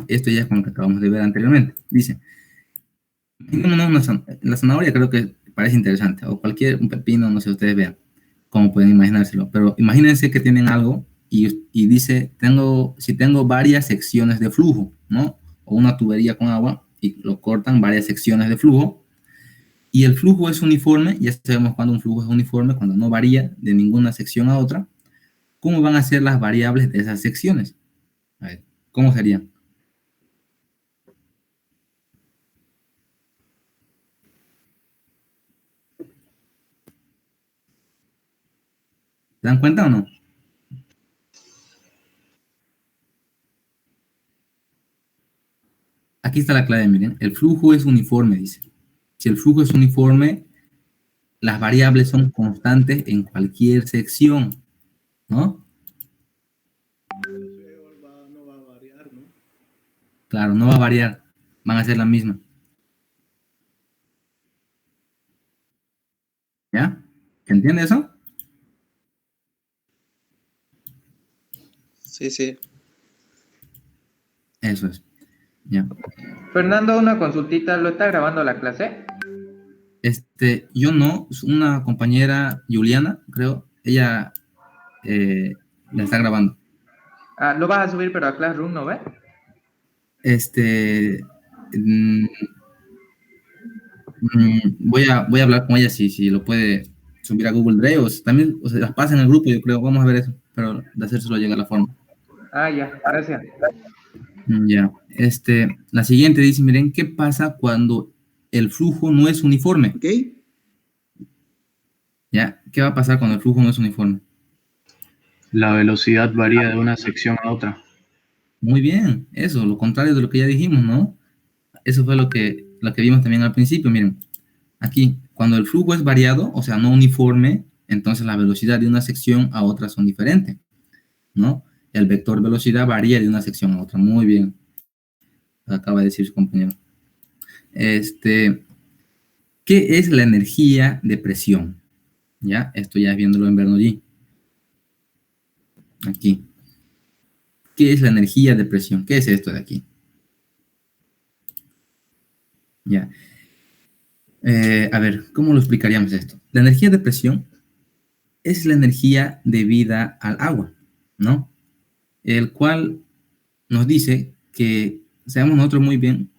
Esto ya es con lo que acabamos de ver anteriormente. Dice, la zanahoria creo que parece interesante, o un pepino, no sé, ustedes vean cómo pueden imaginárselo, pero imagínense que tienen algo y dice, si tengo varias secciones de flujo, ¿no? O una tubería con agua y lo cortan varias secciones de flujo, y el flujo es uniforme, ya sabemos cuando un flujo es uniforme, cuando no varía de ninguna sección a otra. ¿Cómo van a ser las variables de esas secciones? A ver, ¿cómo serían? ¿Se dan cuenta o no? Aquí está la clave, miren. El flujo es uniforme, dice. Si el flujo es uniforme, las variables son constantes en cualquier sección, ¿no? No va a variar, ¿no? Claro, no va a variar. Van a ser la misma. ¿Ya? ¿Se entiende eso? Sí. Eso es. Ya. Fernando, una consultita, ¿lo está grabando la clase? Yo no, una compañera, Juliana, creo, ella la está grabando. Lo vas a subir, pero a Classroom, ¿no ve? Voy a hablar con ella si lo puede subir a Google Drive o también las pasa en el grupo, yo creo. Vamos a ver eso, pero de hacérselo llega a la forma. Ya, gracias. Ya, la siguiente dice, miren, ¿qué pasa cuando el flujo no es uniforme? ¿Ok? Ya, ¿qué va a pasar cuando el flujo no es uniforme? La velocidad varía de una sección a otra. Muy bien, eso, lo contrario de lo que ya dijimos, ¿no? Eso fue lo que vimos también al principio. Miren, aquí, cuando el flujo es variado, o sea, no uniforme, entonces la velocidad de una sección a otra son diferentes, ¿no? El vector velocidad varía de una sección a otra. Muy bien, acaba de decir su compañero. ¿Qué es la energía de presión? ¿Ya? Esto ya es viéndolo en Bernoulli. Aquí. ¿Qué es la energía de presión? ¿Qué es esto de aquí? Ya. A ver, ¿cómo lo explicaríamos esto? La energía de presión es la energía debida al agua, ¿no? El cual nos dice que, sabemos nosotros muy bien,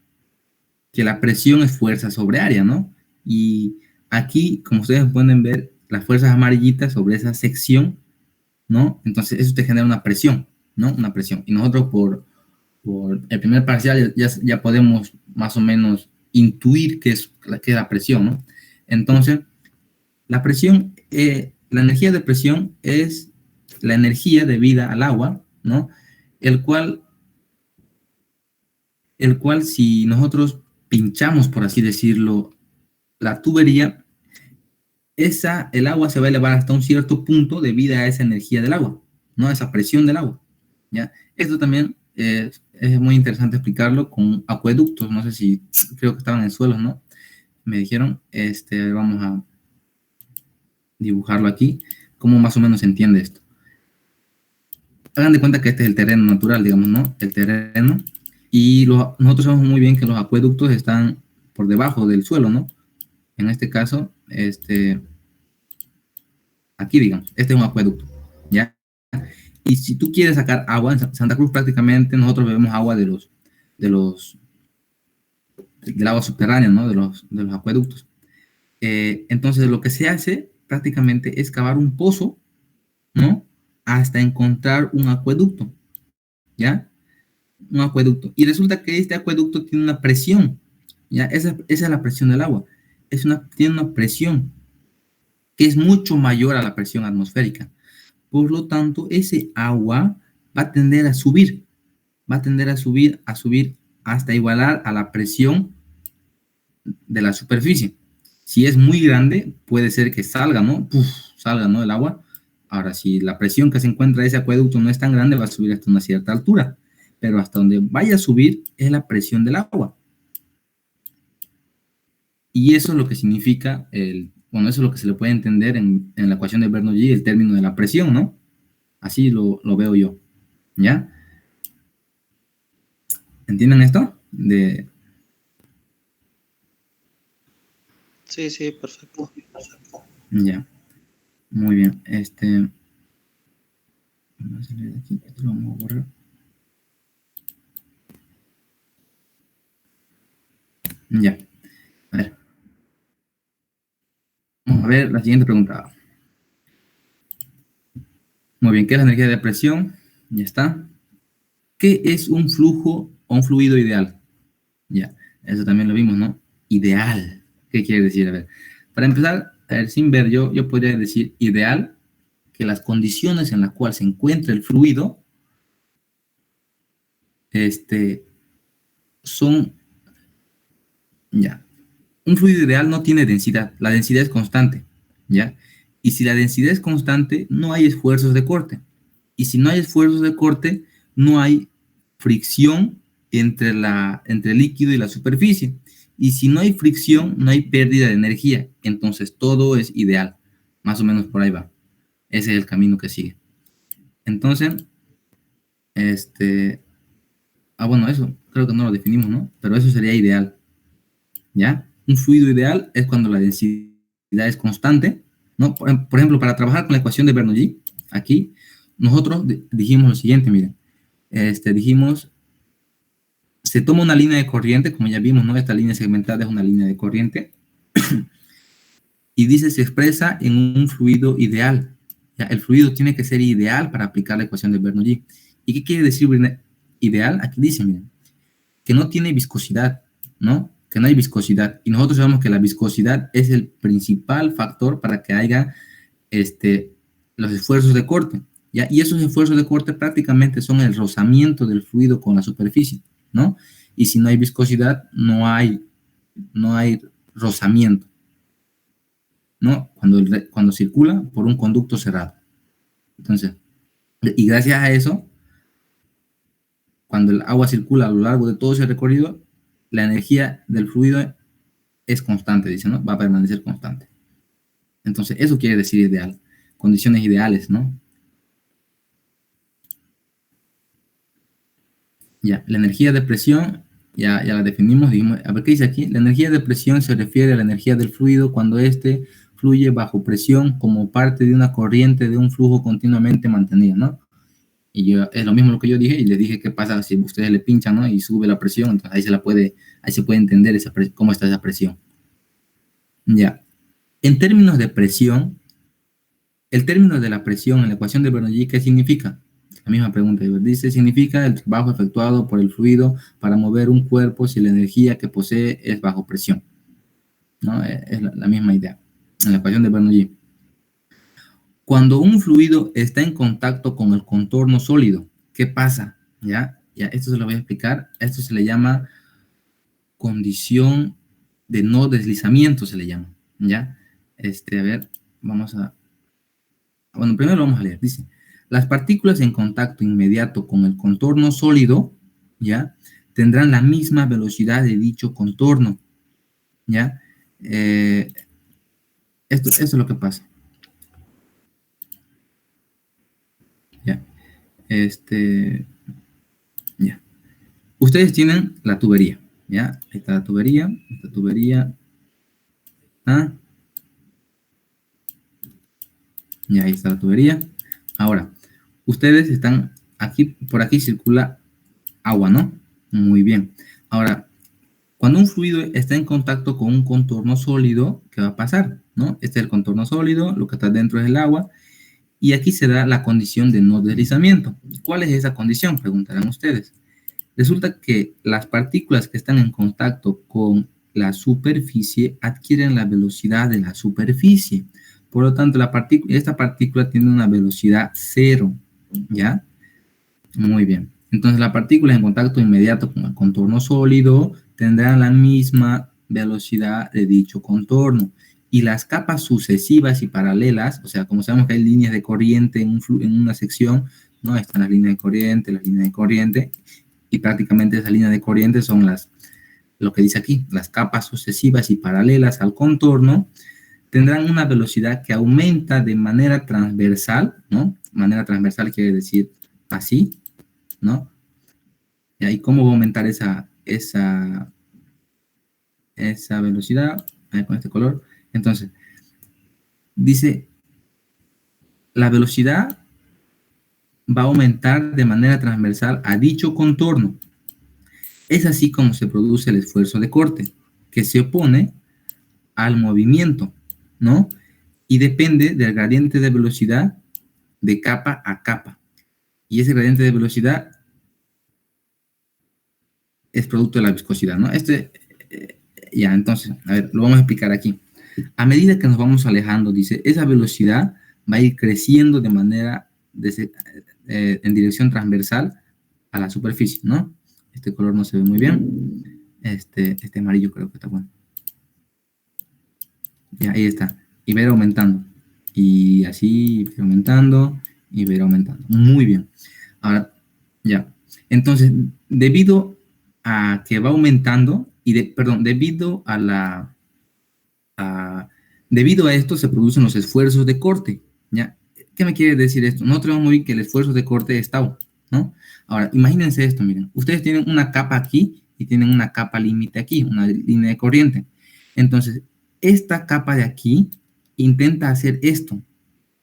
que la presión es fuerza sobre área, ¿no? Y aquí, como ustedes pueden ver, las fuerzas amarillitas sobre esa sección, ¿no? Entonces, eso te genera una presión, ¿no? Una presión. Y nosotros por el primer parcial ya podemos más o menos intuir qué es la presión, ¿no? Entonces, la presión, la energía de presión es la energía debida al agua, ¿no? El cual si nosotros pinchamos, por así decirlo, la tubería, el agua se va a elevar hasta un cierto punto debido a esa energía del agua, ¿no? A esa presión del agua, ¿ya? Esto también es muy interesante explicarlo con acueductos, no sé si, creo que estaban en suelos, ¿no? Me dijeron, vamos a dibujarlo aquí, cómo más o menos se entiende esto. Hagan de cuenta que este es el terreno natural, digamos, ¿no? El terreno, y nosotros sabemos muy bien que los acueductos están por debajo del suelo, ¿no? En este caso, aquí, digamos, este es un acueducto, ¿ya? Y si tú quieres sacar agua, en Santa Cruz prácticamente nosotros bebemos agua del agua subterránea, ¿no? De los acueductos. Entonces, lo que se hace prácticamente es cavar un pozo, ¿no? Hasta encontrar un acueducto, ¿ya? Un acueducto. Y resulta que este acueducto tiene una presión, ¿ya? Esa es la presión del agua. Tiene una presión que es mucho mayor a la presión atmosférica. Por lo tanto, ese agua va a tender a subir, hasta igualar a la presión de la superficie. Si es muy grande, puede ser que salga, ¿no? Salga, ¿no? El agua. Ahora, si la presión que se encuentra en ese acueducto no es tan grande, va a subir hasta una cierta altura. Pero hasta donde vaya a subir es la presión del agua. Y eso es lo que significa eso es lo que se le puede entender en la ecuación de Bernoulli, el término de la presión, ¿no? Así lo veo yo, ¿ya? ¿Entienden esto? Sí, perfecto. Ya, muy bien. Vamos a salir de aquí, esto lo vamos a borrar. Ya, a ver. Vamos a ver la siguiente pregunta. Muy bien, ¿qué es la energía de presión? Ya está. ¿Qué es un flujo o un fluido ideal? Ya, eso también lo vimos, ¿no? Ideal. ¿Qué quiere decir? A ver, para empezar, a ver, sin ver, yo podría decir ideal, que las condiciones en las cuales se encuentra el fluido, son, ya, un fluido ideal no tiene densidad, la densidad es constante, ¿ya? Y si la densidad es constante, no hay esfuerzos de corte. Y si no hay esfuerzos de corte, no hay fricción entre el líquido y la superficie. Y si no hay fricción, no hay pérdida de energía. Entonces, todo es ideal. Más o menos por ahí va. Ese es el camino que sigue. Entonces, bueno, eso creo que no lo definimos, ¿no? Pero eso sería ideal. ¿Ya? Un fluido ideal es cuando la densidad es constante, ¿no? Por ejemplo, para trabajar con la ecuación de Bernoulli, aquí, nosotros dijimos lo siguiente, miren. Dijimos, se toma una línea de corriente, como ya vimos, ¿no? Esta línea segmentada es una línea de corriente. Y dice, se expresa en un fluido ideal. ¿Ya? El fluido tiene que ser ideal para aplicar la ecuación de Bernoulli. ¿Y qué quiere decir ideal? Aquí dice, miren, que no tiene viscosidad, ¿no? Que no hay viscosidad. Y nosotros sabemos que la viscosidad es el principal factor para que haya los esfuerzos de corte. ¿ya? Y esos esfuerzos de corte prácticamente son el rozamiento del fluido con la superficie, ¿no? Y si no hay viscosidad, no hay rozamiento, ¿no? Cuando circula por un conducto cerrado. Entonces, y gracias a eso, cuando el agua circula a lo largo de todo ese recorrido, la energía del fluido es constante, dice, ¿no? Va a permanecer constante. Entonces, eso quiere decir ideal. Condiciones ideales, ¿no? Ya, la energía de presión, ya la definimos, dijimos, a ver qué dice aquí. La energía de presión se refiere a la energía del fluido cuando éste fluye bajo presión como parte de una corriente de un flujo continuamente mantenido, ¿no? Y es lo mismo lo que yo dije, y les dije qué pasa si ustedes le pinchan, ¿no? Y sube la presión, entonces ahí se puede entender cómo está esa presión. Ya. En términos de presión, el término de la presión en la ecuación de Bernoulli, ¿qué significa? La misma pregunta, dice, significa el trabajo efectuado por el fluido para mover un cuerpo si la energía que posee es bajo presión, ¿no? Es la misma idea en la ecuación de Bernoulli. Cuando un fluido está en contacto con el contorno sólido, ¿qué pasa? Ya, esto se lo voy a explicar. Esto se le llama condición de no deslizamiento, se le llama, ¿ya? A ver, bueno, primero vamos a leer. Dice, las partículas en contacto inmediato con el contorno sólido, ¿ya? Tendrán la misma velocidad de dicho contorno, ¿ya? Esto es lo que pasa. Ya. Ya. Ustedes tienen la tubería, ¿ya? Ahí está la tubería, esta tubería. ¿Ah? Ya, ahí está la tubería. Ahora, ustedes están aquí, por aquí circula agua, ¿no? Muy bien. Ahora, cuando un fluido está en contacto con un contorno sólido, ¿qué va a pasar? ¿No? Este es el contorno sólido, lo que está dentro es el agua, y aquí se da la condición de no deslizamiento. ¿Cuál es esa condición? Preguntarán ustedes. Resulta que las partículas que están en contacto con la superficie adquieren la velocidad de la superficie. Por lo tanto, esta partícula tiene una velocidad cero, ¿ya? Muy bien. Entonces, las partículas en contacto inmediato con el contorno sólido tendrán la misma velocidad de dicho contorno. Y las capas sucesivas y paralelas, o sea, como sabemos que hay líneas de corriente en una sección, ¿no? Están las líneas de corriente, y prácticamente esas líneas de corriente son lo que dice aquí, las capas sucesivas y paralelas al contorno, tendrán una velocidad que aumenta de manera transversal, ¿no? Manera transversal quiere decir así, ¿no? ¿Y cómo va a aumentar esa velocidad? Con este color. Entonces, dice, la velocidad va a aumentar de manera transversal a dicho contorno. Es así como se produce el esfuerzo de corte, que se opone al movimiento, ¿no? Y depende del gradiente de velocidad de capa a capa. Y ese gradiente de velocidad es producto de la viscosidad, ¿no? Ya, entonces, a ver, lo vamos a explicar aquí. A medida que nos vamos alejando, dice, esa velocidad va a ir creciendo de manera, en dirección transversal a la superficie, ¿no? Este color no se ve muy bien. Este amarillo creo que está bueno. Ya, ahí está. Y va a ir aumentando. Y así, ir aumentando, y va a ir aumentando. Muy bien. Ahora, ya. Entonces, debido a que va aumentando, debido a esto se producen los esfuerzos de corte, ¿ya? ¿Qué me quiere decir esto? Nosotros vamos a ver que el esfuerzo de corte es tau, ¿no? Ahora, imagínense esto, miren. Ustedes tienen una capa aquí y tienen una capa límite aquí, una línea de corriente. Entonces, esta capa de aquí intenta hacer esto.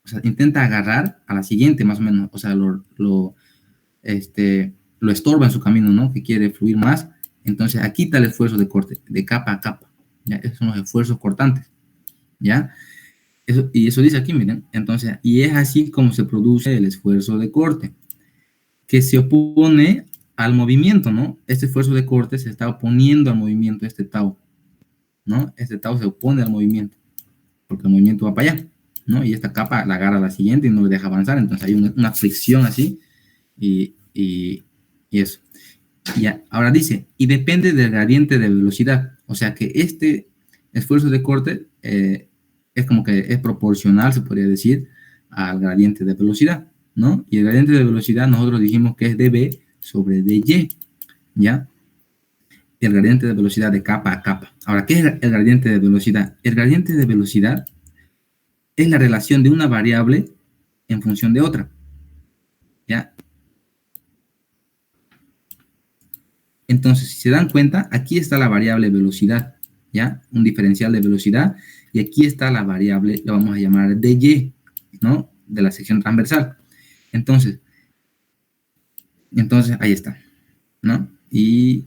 O sea, intenta agarrar a la siguiente, más o menos. O sea, lo estorba en su camino, ¿no? Que quiere fluir más. Entonces, aquí está el esfuerzo de corte, de capa a capa. ¿Ya? Esos son los esfuerzos cortantes. ¿Ya? Eso dice aquí, miren. Entonces, y es así como se produce el esfuerzo de corte, que se opone al movimiento, ¿no? Este esfuerzo de corte se está oponiendo al movimiento de este tau, ¿no? Este tau se opone al movimiento, porque el movimiento va para allá, ¿no? Y esta capa la agarra a la siguiente y no le deja avanzar, entonces hay una fricción así, y eso. Ya, ahora dice, y depende del gradiente de velocidad, o sea que este esfuerzo de corte es como que es proporcional, se podría decir, al gradiente de velocidad, ¿no? Y el gradiente de velocidad nosotros dijimos que es dB sobre dy, ¿ya? El gradiente de velocidad de capa a capa. Ahora, ¿qué es el gradiente de velocidad? El gradiente de velocidad es la relación de una variable en función de otra, ¿ya? Entonces, si se dan cuenta, aquí está la variable velocidad, ¿ya? Un diferencial de velocidad, y aquí está la variable, la vamos a llamar dy, ¿no? De la sección transversal. Entonces, ahí está, ¿no? Y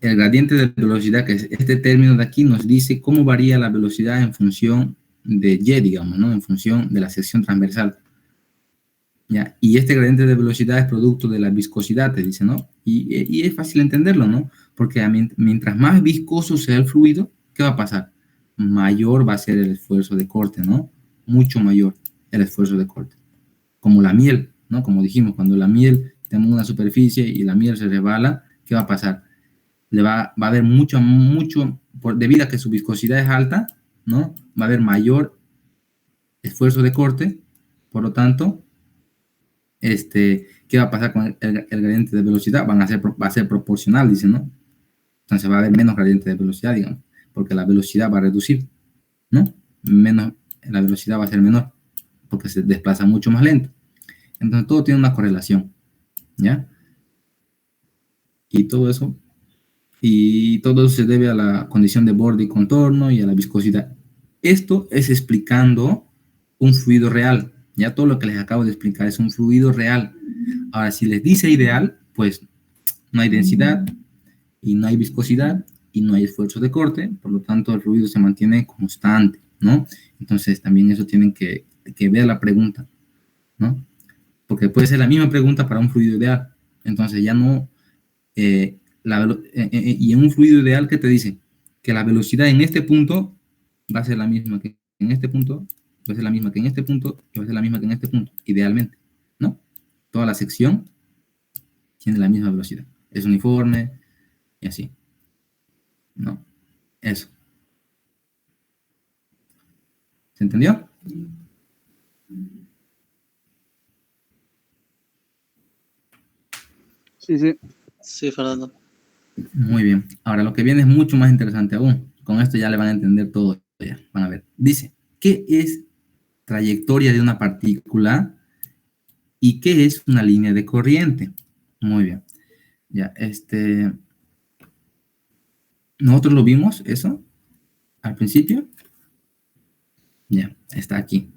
el gradiente de velocidad, que es este término de aquí, nos dice cómo varía la velocidad en función de y, digamos, ¿no? En función de la sección transversal. ¿Ya? Y este gradiente de velocidad es producto de la viscosidad, te dice, ¿no? Y es fácil entenderlo, ¿no? Porque mientras más viscoso sea el fluido, ¿qué va a pasar? Mayor va a ser el esfuerzo de corte, ¿no? Mucho mayor el esfuerzo de corte. Como la miel, ¿no? Como dijimos, cuando la miel tenemos una superficie y la miel se resbala, ¿qué va a pasar? Va a haber mucho, debido a que su viscosidad es alta, ¿no? Va a haber mayor esfuerzo de corte, por lo tanto, ¿qué va a pasar con el gradiente de velocidad? Va a ser proporcional, dice, ¿no? Entonces va a haber menos gradiente de velocidad, digamos, porque la velocidad va a reducir, ¿no? La velocidad va a ser menor, porque se desplaza mucho más lento. Entonces todo tiene una correlación, ¿ya? Y todo eso se debe a la condición de borde y contorno y a la viscosidad. Esto es explicando un fluido real. Ya todo lo que les acabo de explicar es un fluido real. Ahora, si les dice ideal, pues no hay densidad y no hay viscosidad y no hay esfuerzo de corte, por lo tanto el fluido se mantiene constante, ¿no? Entonces también eso tienen que ver la pregunta, ¿no? Porque puede ser la misma pregunta para un fluido ideal. Entonces ya no... y en un fluido ideal, ¿qué te dice? Que la velocidad en este punto va a ser la misma que en este punto, va a ser la misma que en este punto, y va a ser la misma que en este punto, idealmente, ¿no? Toda la sección tiene la misma velocidad. Es uniforme y así, ¿no? Eso. ¿Se entendió? Sí, sí. Sí, Fernando. Muy bien. Ahora, lo que viene es mucho más interesante aún. Con esto ya le van a entender todo. Ya. Van a ver. Dice, ¿qué es trayectoria de una partícula y qué es una línea de corriente? Muy bien. Ya, nosotros lo vimos, eso, al principio. Ya, está aquí.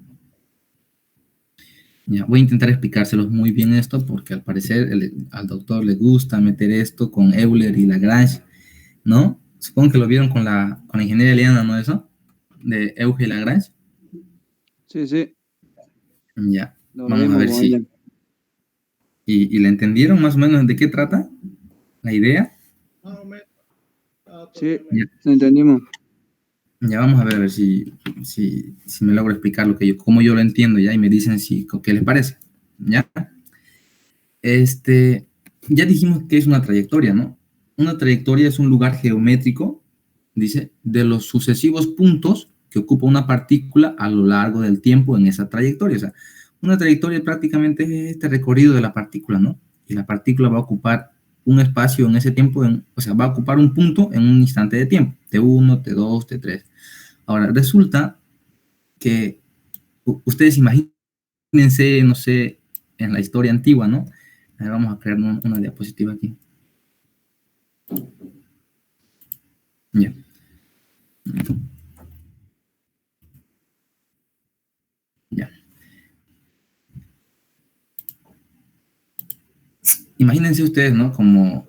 Ya, voy a intentar explicárselos muy bien esto, porque al parecer al doctor le gusta meter esto con Euler y Lagrange, ¿no? Supongo que lo vieron con la ingeniería lineal, ¿no? Eso, de Euler y Lagrange. Sí, sí. Ya, Lo vamos a ver vimos, si... ¿Y le entendieron más o menos de qué trata la idea? Sí, Ya. lo entendimos. Ya vamos a ver si me logro explicar cómo yo lo entiendo, ya, y me dicen qué les parece, ¿ya? Ya dijimos que es una trayectoria, ¿no? Una trayectoria es un lugar geométrico, dice, de los sucesivos puntos que ocupa una partícula a lo largo del tiempo en esa trayectoria. O sea, una trayectoria prácticamente es este recorrido de la partícula, ¿no? Y la partícula va a ocupar un espacio en ese tiempo, o sea, va a ocupar un punto en un instante de tiempo, T1, T2, T3. Ahora, resulta que ustedes imagínense, no sé, en la historia antigua, ¿no? Vamos a crear una diapositiva aquí. Ya. Ya. Imagínense ustedes, ¿no? Como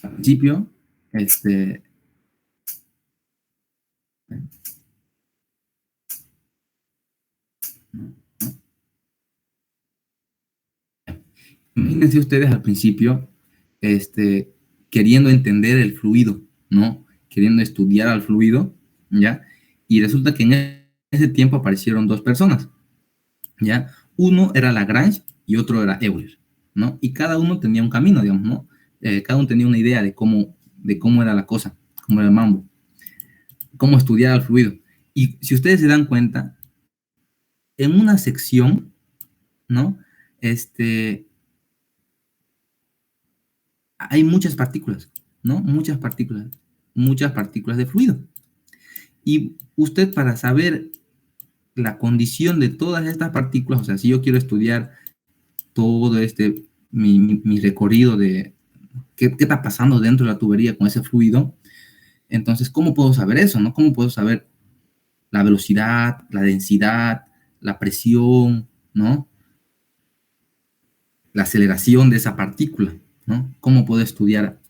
al principio, imagínense ustedes al principio, queriendo entender el fluido, ¿no? Queriendo estudiar al fluido, ¿ya? Y resulta que en ese tiempo aparecieron dos personas, ¿ya? Uno era Lagrange y otro era Euler, ¿no? Y cada uno tenía un camino, digamos, ¿no? Cada uno tenía una idea de cómo era la cosa, cómo era el mambo, cómo estudiar el fluido. Y si ustedes se dan cuenta, en una sección, ¿no? Hay muchas partículas, ¿no? Muchas partículas de fluido. Y usted, para saber la condición de todas estas partículas, o sea, si yo quiero estudiar todo mi recorrido de qué está pasando dentro de la tubería con ese fluido, entonces, ¿cómo puedo saber eso, no? ¿Cómo puedo saber la velocidad, la densidad, la presión, ¿no? La aceleración de esa partícula, ¿no? ¿Cómo puedo estudiar?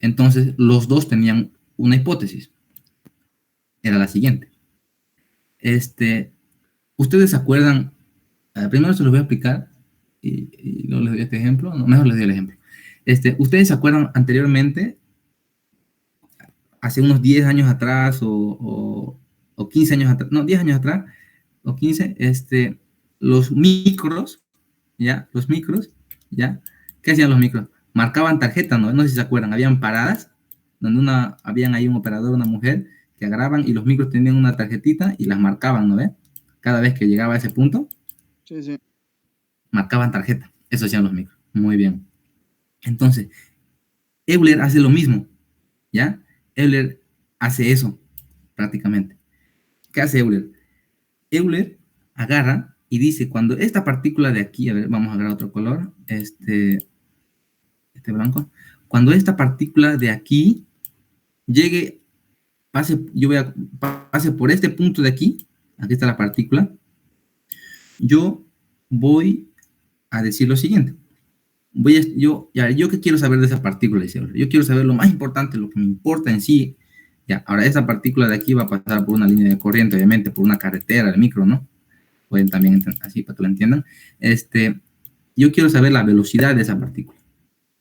Entonces, los dos tenían una hipótesis. Era la siguiente. ¿Ustedes se acuerdan? Primero se los voy a explicar y luego les doy este ejemplo. No, mejor les doy el ejemplo. ¿Ustedes se acuerdan anteriormente, hace unos 10 años atrás o 15 años atrás, no, 10 años atrás o 15, los micros, ¿ya? Los micros, ¿ya? ¿Qué hacían los micros? Marcaban tarjetas, ¿no? No sé si se acuerdan, habían paradas donde habían ahí un operador, una mujer, que agarraban y los micros tenían una tarjetita y las marcaban, ¿no ve? Cada vez que llegaba a ese punto, Sí, sí. marcaban tarjeta. Eso hacían los micros. Muy bien. Entonces, Euler hace lo mismo, ¿ya? Euler hace eso, prácticamente. ¿Qué hace Euler? Euler agarra y dice, cuando esta partícula de aquí, a ver, vamos a agarrar otro color, este blanco, cuando esta partícula de aquí llegue, pase por este punto de aquí está la partícula, yo voy a decir lo siguiente. Yo qué quiero saber de esa partícula, dice Euler. Yo quiero saber lo más importante, lo que me importa en sí. Ya, ahora esa partícula de aquí va a pasar por una línea de corriente, obviamente, por una carretera, el micro, ¿no? Pueden también, así para que lo entiendan. Yo quiero saber la velocidad de esa partícula,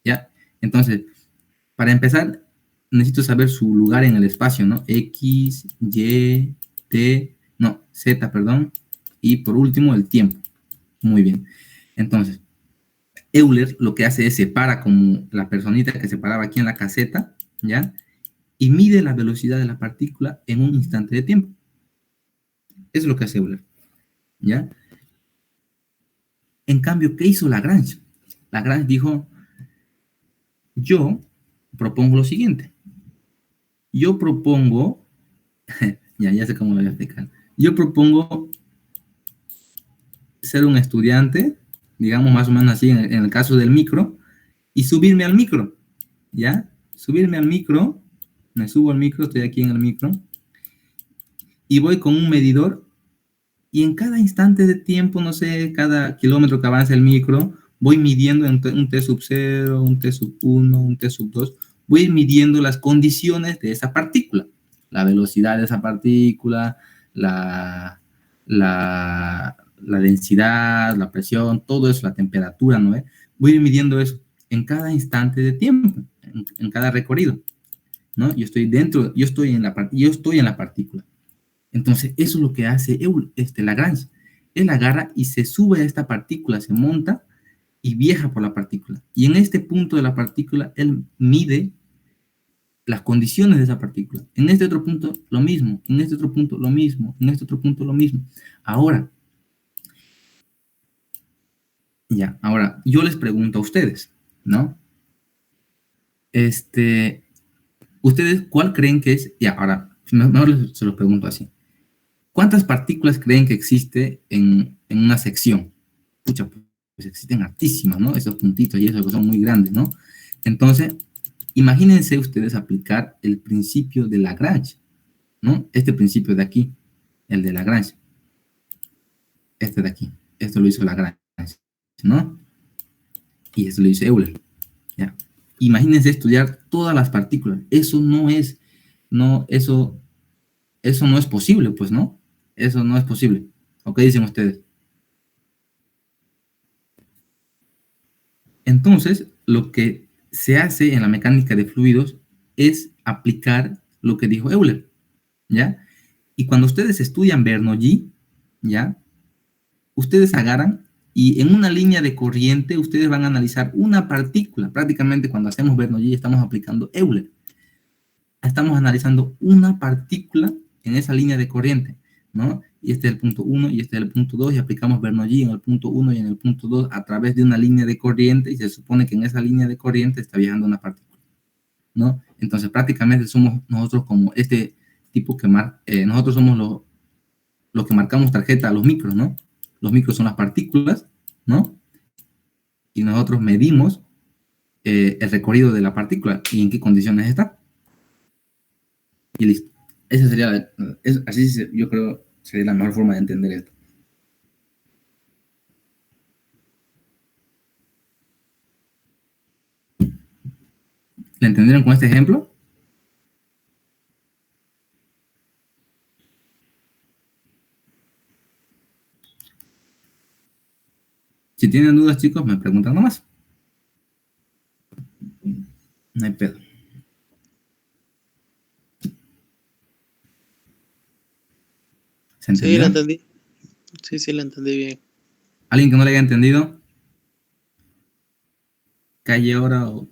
¿ya? Entonces, para empezar, necesito saber su lugar en el espacio, ¿no? X, Y, Z, perdón. Y por último, el tiempo. Muy bien. Entonces, Euler lo que hace es separa como la personita que se paraba aquí en la caseta, ¿ya? Y mide la velocidad de la partícula en un instante de tiempo. Eso es lo que hace Euler, ¿ya? En cambio, ¿qué hizo Lagrange? Lagrange dijo, yo propongo lo siguiente. Yo propongo, ya sé cómo lo voy a explicar. Yo propongo ser un estudiante, digamos más o menos así en el caso del micro, y subirme al micro, ¿ya? Subirme al micro, me subo al micro, estoy aquí en el micro, y voy con un medidor, y en cada instante de tiempo, no sé, cada kilómetro que avanza el micro, voy midiendo un T sub 0, un T sub 1, un T sub 2, voy midiendo las condiciones de esa partícula, la velocidad de esa partícula, la densidad, la presión, todo eso, la temperatura, ¿no? Voy midiendo eso en cada instante de tiempo, en cada recorrido, ¿no? Yo estoy en la partícula. Entonces, eso es lo que hace Lagrange. Él agarra y se sube a esta partícula, se monta y viaja por la partícula. Y en este punto de la partícula, él mide las condiciones de esa partícula. En este otro punto, lo mismo. En este otro punto, lo mismo. En este otro punto, lo mismo. Ahora, yo les pregunto a ustedes, ¿no? ¿Ustedes cuál creen que es? Ahora, mejor se los pregunto así. ¿Cuántas partículas creen que existe en una sección? Pucha, pues existen hartísimas, ¿no? Esos puntitos y esos que son muy grandes, ¿no? Entonces, imagínense ustedes aplicar el principio de Lagrange, ¿no? Este principio de aquí, el de Lagrange. Este de aquí. Esto lo hizo Lagrange, ¿no? Y esto lo hizo Euler, ¿ya? Imagínense estudiar todas las partículas. Eso no es posible, pues, ¿no? Eso no es posible. ¿O qué dicen ustedes? Entonces, lo que se hace en la mecánica de fluidos es aplicar lo que dijo Euler, ¿ya? Y cuando ustedes estudian Bernoulli, ¿ya? Ustedes agarran y en una línea de corriente ustedes van a analizar una partícula. Prácticamente cuando hacemos Bernoulli estamos aplicando Euler. Estamos analizando una partícula en esa línea de corriente, ¿no? Y este es el punto 1 y este es el punto 2 y aplicamos Bernoulli en el punto 1 y en el punto 2 a través de una línea de corriente y se supone que en esa línea de corriente está viajando una partícula, ¿no? Entonces prácticamente somos nosotros como este tipo que nosotros somos los que marcamos tarjeta a los micros, ¿no? Los micros son las partículas, ¿no? Y nosotros medimos el recorrido de la partícula y en qué condiciones está. Y listo. Esa sería, yo creo, sería la mejor forma de entender esto. ¿La entendieron con este ejemplo? Si tienen dudas, chicos, me preguntan nomás. No hay pedo. Sí, la entendí. Sí, la entendí bien. ¿Alguien que no le haya entendido? Calle ahora o...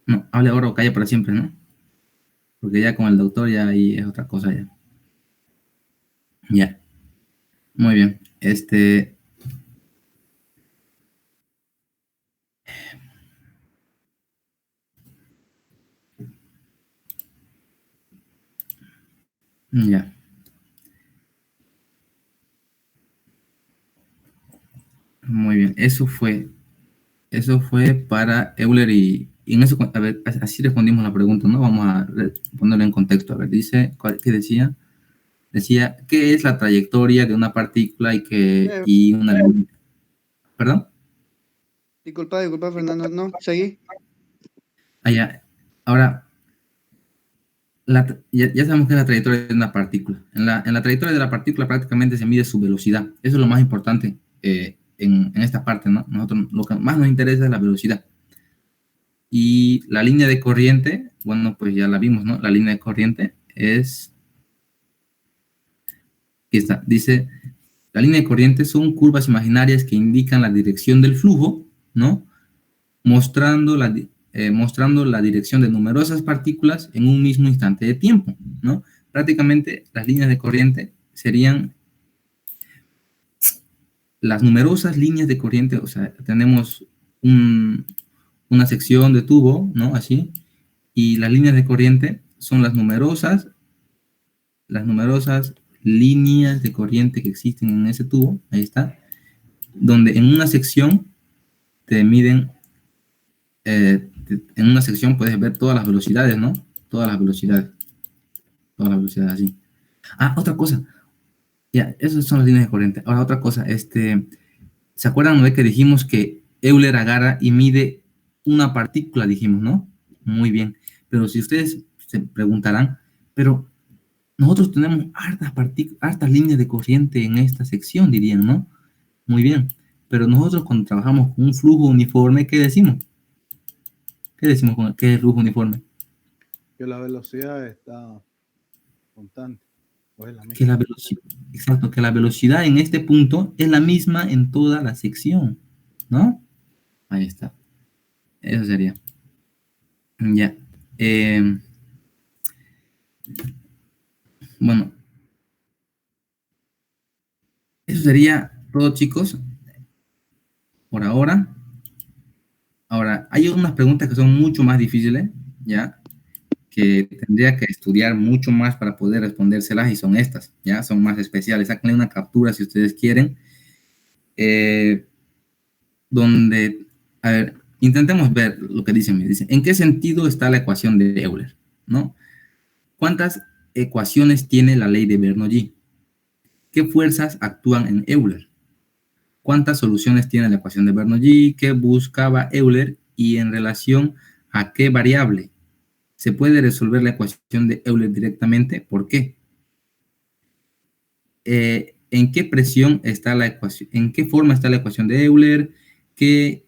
No, hable ahora o calle para siempre, ¿no? Porque ya con el doctor ya ahí es otra cosa ya. Ya. Muy bien. Ya. Muy bien. Eso fue para Euler y en eso, a ver, así respondimos la pregunta, ¿no? Vamos a ponerlo en contexto. A ver, dice, ¿qué decía? Decía, ¿qué es la trayectoria de una partícula y una... ¿Perdón? Disculpa, Fernando. No, seguí. Ya. Ahora, ya sabemos que es la trayectoria de una partícula. En la trayectoria de la partícula prácticamente se mide su velocidad. Eso es lo más importante en esta parte, ¿no? Nosotros lo que más nos interesa es la velocidad. Y la línea de corriente, bueno, pues ya la vimos, ¿no? La línea de corriente es... Aquí está. Dice, la línea de corriente son curvas imaginarias que indican la dirección del flujo, ¿no? Mostrando la dirección de numerosas partículas en un mismo instante de tiempo, ¿no? Prácticamente las líneas de corriente serían las numerosas líneas de corriente, o sea, tenemos una sección de tubo, ¿no? Así, y las líneas de corriente son las numerosas líneas de corriente que existen en ese tubo, ahí está, donde en una sección te miden, en una sección puedes ver todas las velocidades, ¿no? Todas las velocidades así. Ah, otra cosa, ya, esas son las líneas de corriente. Ahora otra cosa, ¿se acuerdan de que dijimos que Euler agarra y mide una partícula, dijimos, ¿no? Muy bien, pero si ustedes se preguntarán, pero nosotros tenemos hartas líneas de corriente en esta sección, dirían, ¿no? Muy bien, pero nosotros cuando trabajamos con un flujo uniforme, ¿qué decimos? ¿Qué decimos con qué es el flujo uniforme? Que la velocidad está constante. O es la misma. Que la velocidad, exacto, que la velocidad en este punto es la misma en toda la sección, ¿no? Ahí está. Eso sería. Ya. Bueno. Eso sería todo, chicos. Por ahora. Ahora, hay unas preguntas que son mucho más difíciles, ¿ya? Que tendría que estudiar mucho más para poder respondérselas y son estas, ¿ya? Son más especiales. Sáquenle una captura si ustedes quieren. Donde, a ver, intentemos ver lo que dicen. Me dicen, ¿en qué sentido está la ecuación de Euler? ¿No? ¿Cuántas ecuaciones tiene la ley de Bernoulli? ¿Qué fuerzas actúan en Euler? ¿Cuántas soluciones tiene la ecuación de Bernoulli? ¿Qué buscaba Euler? ¿Y en relación a qué variable? ¿Se puede resolver la ecuación de Euler directamente? ¿Por qué? ¿En qué presión está la ecuación? ¿En qué forma está la ecuación de Euler? ¿Qué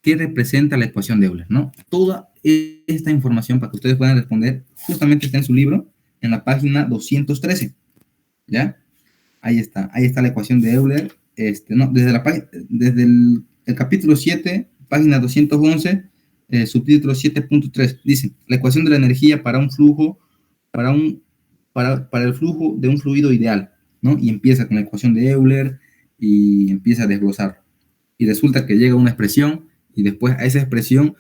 representa la ecuación de Euler? ¿No? Toda esta información para que ustedes puedan responder justamente está en su libro, en la página 213. ¿ya? Ahí está la ecuación de Euler. No, desde el capítulo 7, página 211, subtítulo 7.3, dice, la ecuación de la energía para un flujo, para el flujo de un fluido ideal, ¿no? Y empieza con la ecuación de Euler y empieza a desglosar. Y resulta que llega a una expresión y después a esa expresión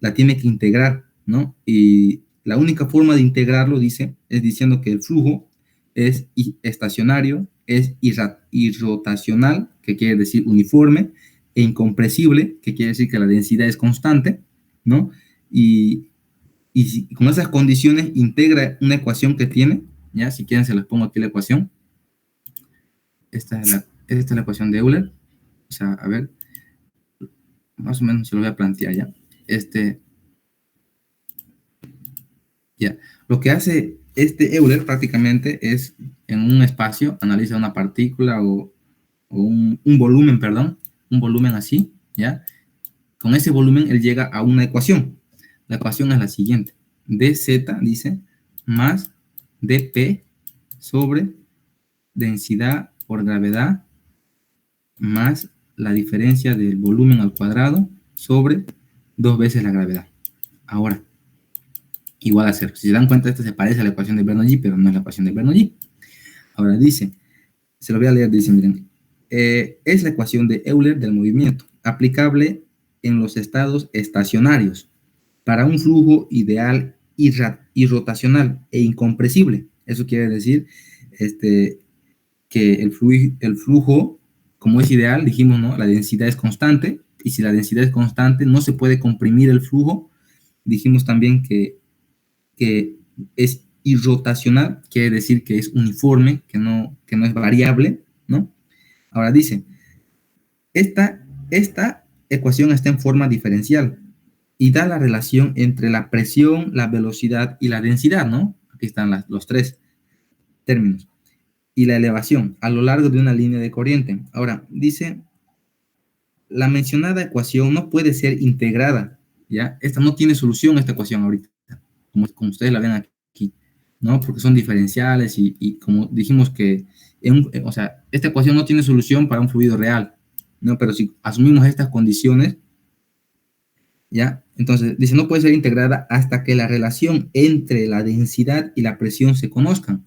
la tiene que integrar, ¿no? Y la única forma de integrarlo, dice, es diciendo que el flujo es estacionario, es irrotacional, que quiere decir uniforme, e incompresible, que quiere decir que la densidad es constante, ¿no? Y con esas condiciones integra una ecuación que tiene, ¿ya? Si quieren se les pongo aquí la ecuación. Esta es la ecuación de Euler. O sea, a ver, más o menos se lo voy a plantear ya. Ya. Lo que hace Euler prácticamente es, en un espacio, analiza una partícula o un volumen, perdón, un volumen así, ¿ya? Con ese volumen él llega a una ecuación. La ecuación es la siguiente. dz, dice, más dp sobre densidad por gravedad más la diferencia del volumen al cuadrado sobre 2 veces la gravedad. Ahora, igual a 0. Si se dan cuenta, esto se parece a la ecuación de Bernoulli, pero no es la ecuación de Bernoulli. Ahora dice, se lo voy a leer, dice, miren, es la ecuación de Euler del movimiento, aplicable en los estados estacionarios, para un flujo ideal irrotacional e incompresible. Eso quiere decir que el flujo, como es ideal, dijimos, ¿no? La densidad es constante, y si la densidad es constante, no se puede comprimir el flujo. Dijimos también que es irrotacional, quiere decir que es uniforme, que no es variable, ¿no? Ahora dice, esta ecuación está en forma diferencial y da la relación entre la presión, la velocidad y la densidad, ¿no? Aquí están los tres términos. Y la elevación a lo largo de una línea de corriente. Ahora, dice, la mencionada ecuación no puede ser integrada, ¿ya? Esta no tiene solución, esta ecuación ahorita, como ustedes la ven aquí, ¿no? Porque son diferenciales y como dijimos que, o sea, esta ecuación no tiene solución para un fluido real, ¿no? Pero si asumimos estas condiciones, ¿ya? Entonces, dice, no puede ser integrada hasta que la relación entre la densidad y la presión se conozcan.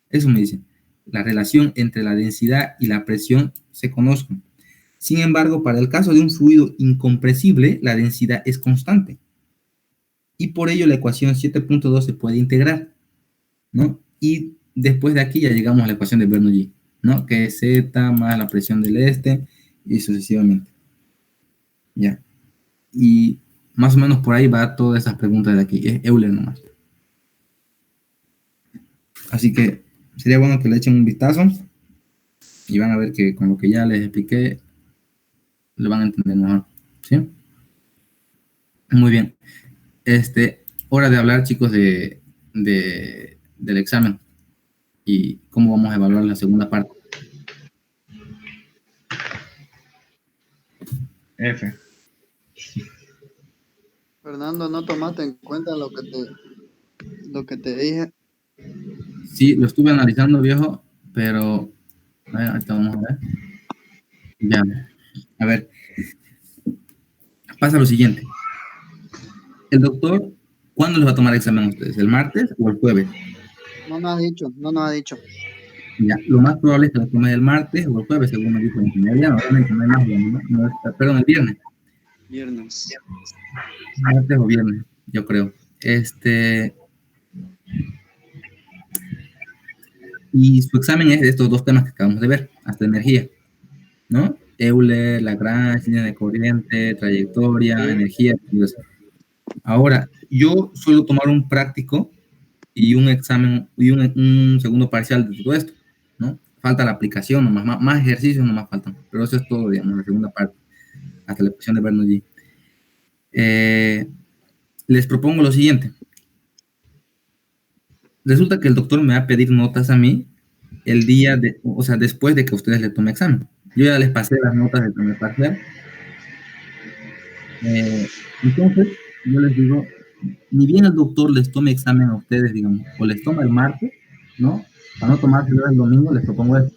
Eso me dice. La relación entre la densidad y la presión se conozcan. Sin embargo, para el caso de un fluido incompresible, la densidad es constante. Y por ello la ecuación 7.2 se puede integrar, ¿no? Y después de aquí ya llegamos a la ecuación de Bernoulli, ¿no? Que es Z más la presión del y sucesivamente. Ya. Y más o menos por ahí va todas esas preguntas de aquí. Es Euler nomás. Así que sería bueno que le echen un vistazo y van a ver que con lo que ya les expliqué lo van a entender mejor, ¿sí? Muy bien. Hora de hablar, chicos, del examen y cómo vamos a evaluar la segunda parte. F. Fernando, ¿no tomaste en cuenta lo que te dije? Sí, lo estuve analizando, viejo, pero a ver, ahorita vamos a ver. Ya. A ver. Pasa lo siguiente. El doctor, ¿cuándo les va a tomar examen a ustedes? ¿El martes o el jueves? No nos ha dicho. Ya, lo más probable es que lo tome el martes o el jueves, según me dijo la ingeniería. Obviamente no hay más, perdón, el viernes. Viernes. Martes o viernes, yo creo. Y su examen es de estos dos temas que acabamos de ver, hasta energía, ¿no? Euler, Lagrange, línea de corriente, trayectoria, energía. Ahora, yo suelo tomar un práctico y un examen y un segundo parcial de todo esto, ¿no? Falta la aplicación, más ejercicios nomás faltan, pero eso es todo, digamos, la segunda parte, hasta la ecuación de Bernoulli. Les propongo lo siguiente. Resulta que el doctor me va a pedir notas a mí el día o sea, después de que ustedes le tomen examen. Yo ya les pasé las notas del primer parcial. Entonces, yo les digo, ni bien el doctor les tome examen a ustedes, digamos, o les toma el martes, ¿no? para no tomárselo el domingo, les propongo esto.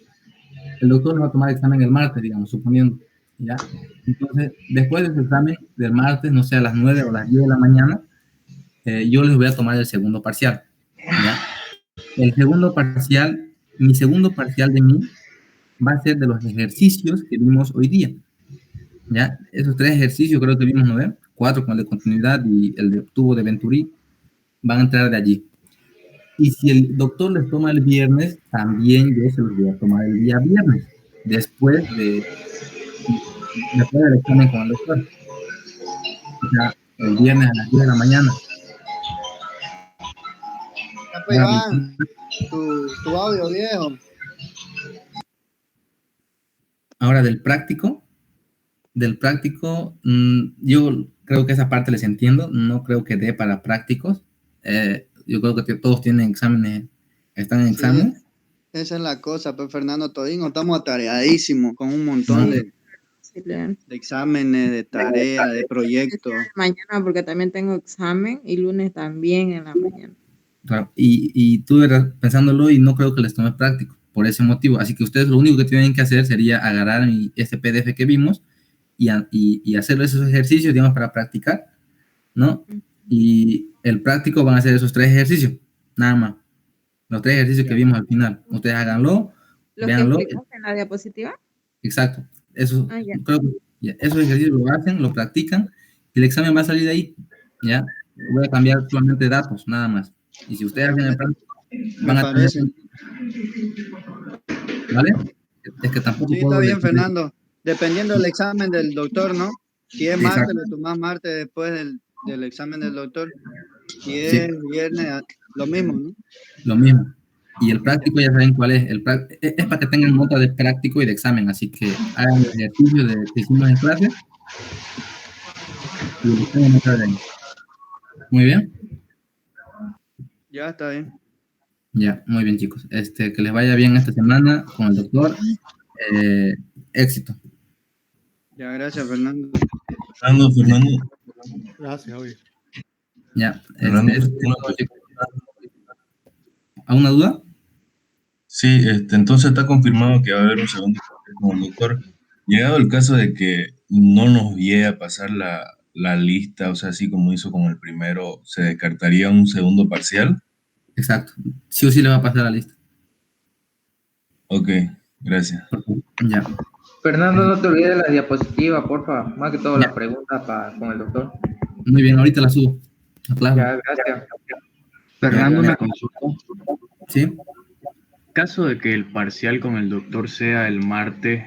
El doctor nos va a tomar el examen el martes, digamos, suponiendo, ¿ya? Entonces, después de ese examen del martes, no sé, a las 9 o las 10 de la mañana, yo les voy a tomar el segundo parcial, ¿ya? El segundo parcial, mi segundo parcial de mí, va a ser de los ejercicios que vimos hoy día, ¿ya? Esos 3 ejercicios creo que vimos, ¿no ven? 4 con el de continuidad y el de tubo de Venturi, van a entrar de allí. Y si el doctor les toma el viernes, también yo se los voy a tomar el día viernes, después del examen con el doctor. O sea, el viernes a las 10 de la mañana. Ya, pues, Iván, tu audio, viejo. Ahora, del práctico, yo creo que esa parte les entiendo, no creo que dé para prácticos. Yo creo que todos tienen exámenes, están en exámenes. Esa es la cosa, pues, Fernando Todino, estamos atareadísimos con un montón de exámenes, de tareas, de proyectos. Mañana, porque también tengo examen, y lunes también en la mañana. Claro, y tú eras pensándolo y no creo que les tome práctico, por ese motivo. Así que ustedes lo único que tienen que hacer sería agarrar este PDF que vimos y hacer esos ejercicios, digamos, para practicar, ¿no? Y el práctico van a hacer esos 3 ejercicios, nada más. Los 3 ejercicios que vimos al final. Ustedes háganlo, véanlo. ¿Los que explicaste en la diapositiva? Exacto. Eso, creo que esos ejercicios lo hacen, lo practican, y el examen va a salir de ahí, ¿ya? Voy a cambiar solamente datos, nada más. Y si ustedes hacen el práctico, van a tener... ¿Vale? Es que tampoco sí, está bien, Fernando. Dependiendo del examen del doctor, ¿no? Si es martes, lo tomás martes después del examen del doctor. Si es viernes, lo mismo, ¿no? Lo mismo. Y el práctico ya saben cuál es. Es para que tengan nota de práctico y de examen. Así que hagan el ejercicio que hicimos en clase. Y lo tengan nota de ahí. Muy bien. Ya, está bien. Ya, muy bien, chicos. Que les vaya bien esta semana con el doctor. Éxito. Ya, gracias, Fernando. Fernando. Gracias, Javi. Ya. Fernando, ¿Alguna duda? Sí, entonces está confirmado que va a haber un segundo parcial con el doctor. Llegado el caso de que no nos llegue a pasar la lista, o sea, así como hizo con el primero, ¿se descartaría un segundo parcial? Exacto. Sí o sí le va a pasar la lista. Ok, gracias. Ya. Fernando, no te olvides de la diapositiva, porfa. Más que todo la pregunta con el doctor. Muy bien, ahorita la subo. Claro. Ya, gracias. Fernando, una consulta. Sí. En caso de que el parcial con el doctor sea el martes,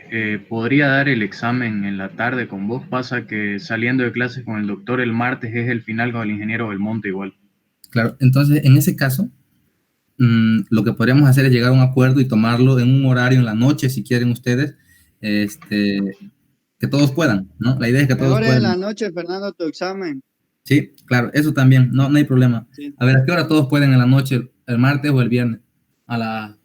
¿podría dar el examen en la tarde con vos? Pasa que saliendo de clases con el doctor el martes es el final con el ingeniero Belmonte igual. Claro, entonces en ese caso, lo que podríamos hacer es llegar a un acuerdo y tomarlo en un horario en la noche, si quieren ustedes, que todos puedan, ¿no? La idea es que todos Mejor puedan. en la noche, Fernando, tu examen. Sí, claro, eso también, no hay problema. Sí. A ver, ¿a qué hora todos pueden en la noche, el martes o el viernes? A las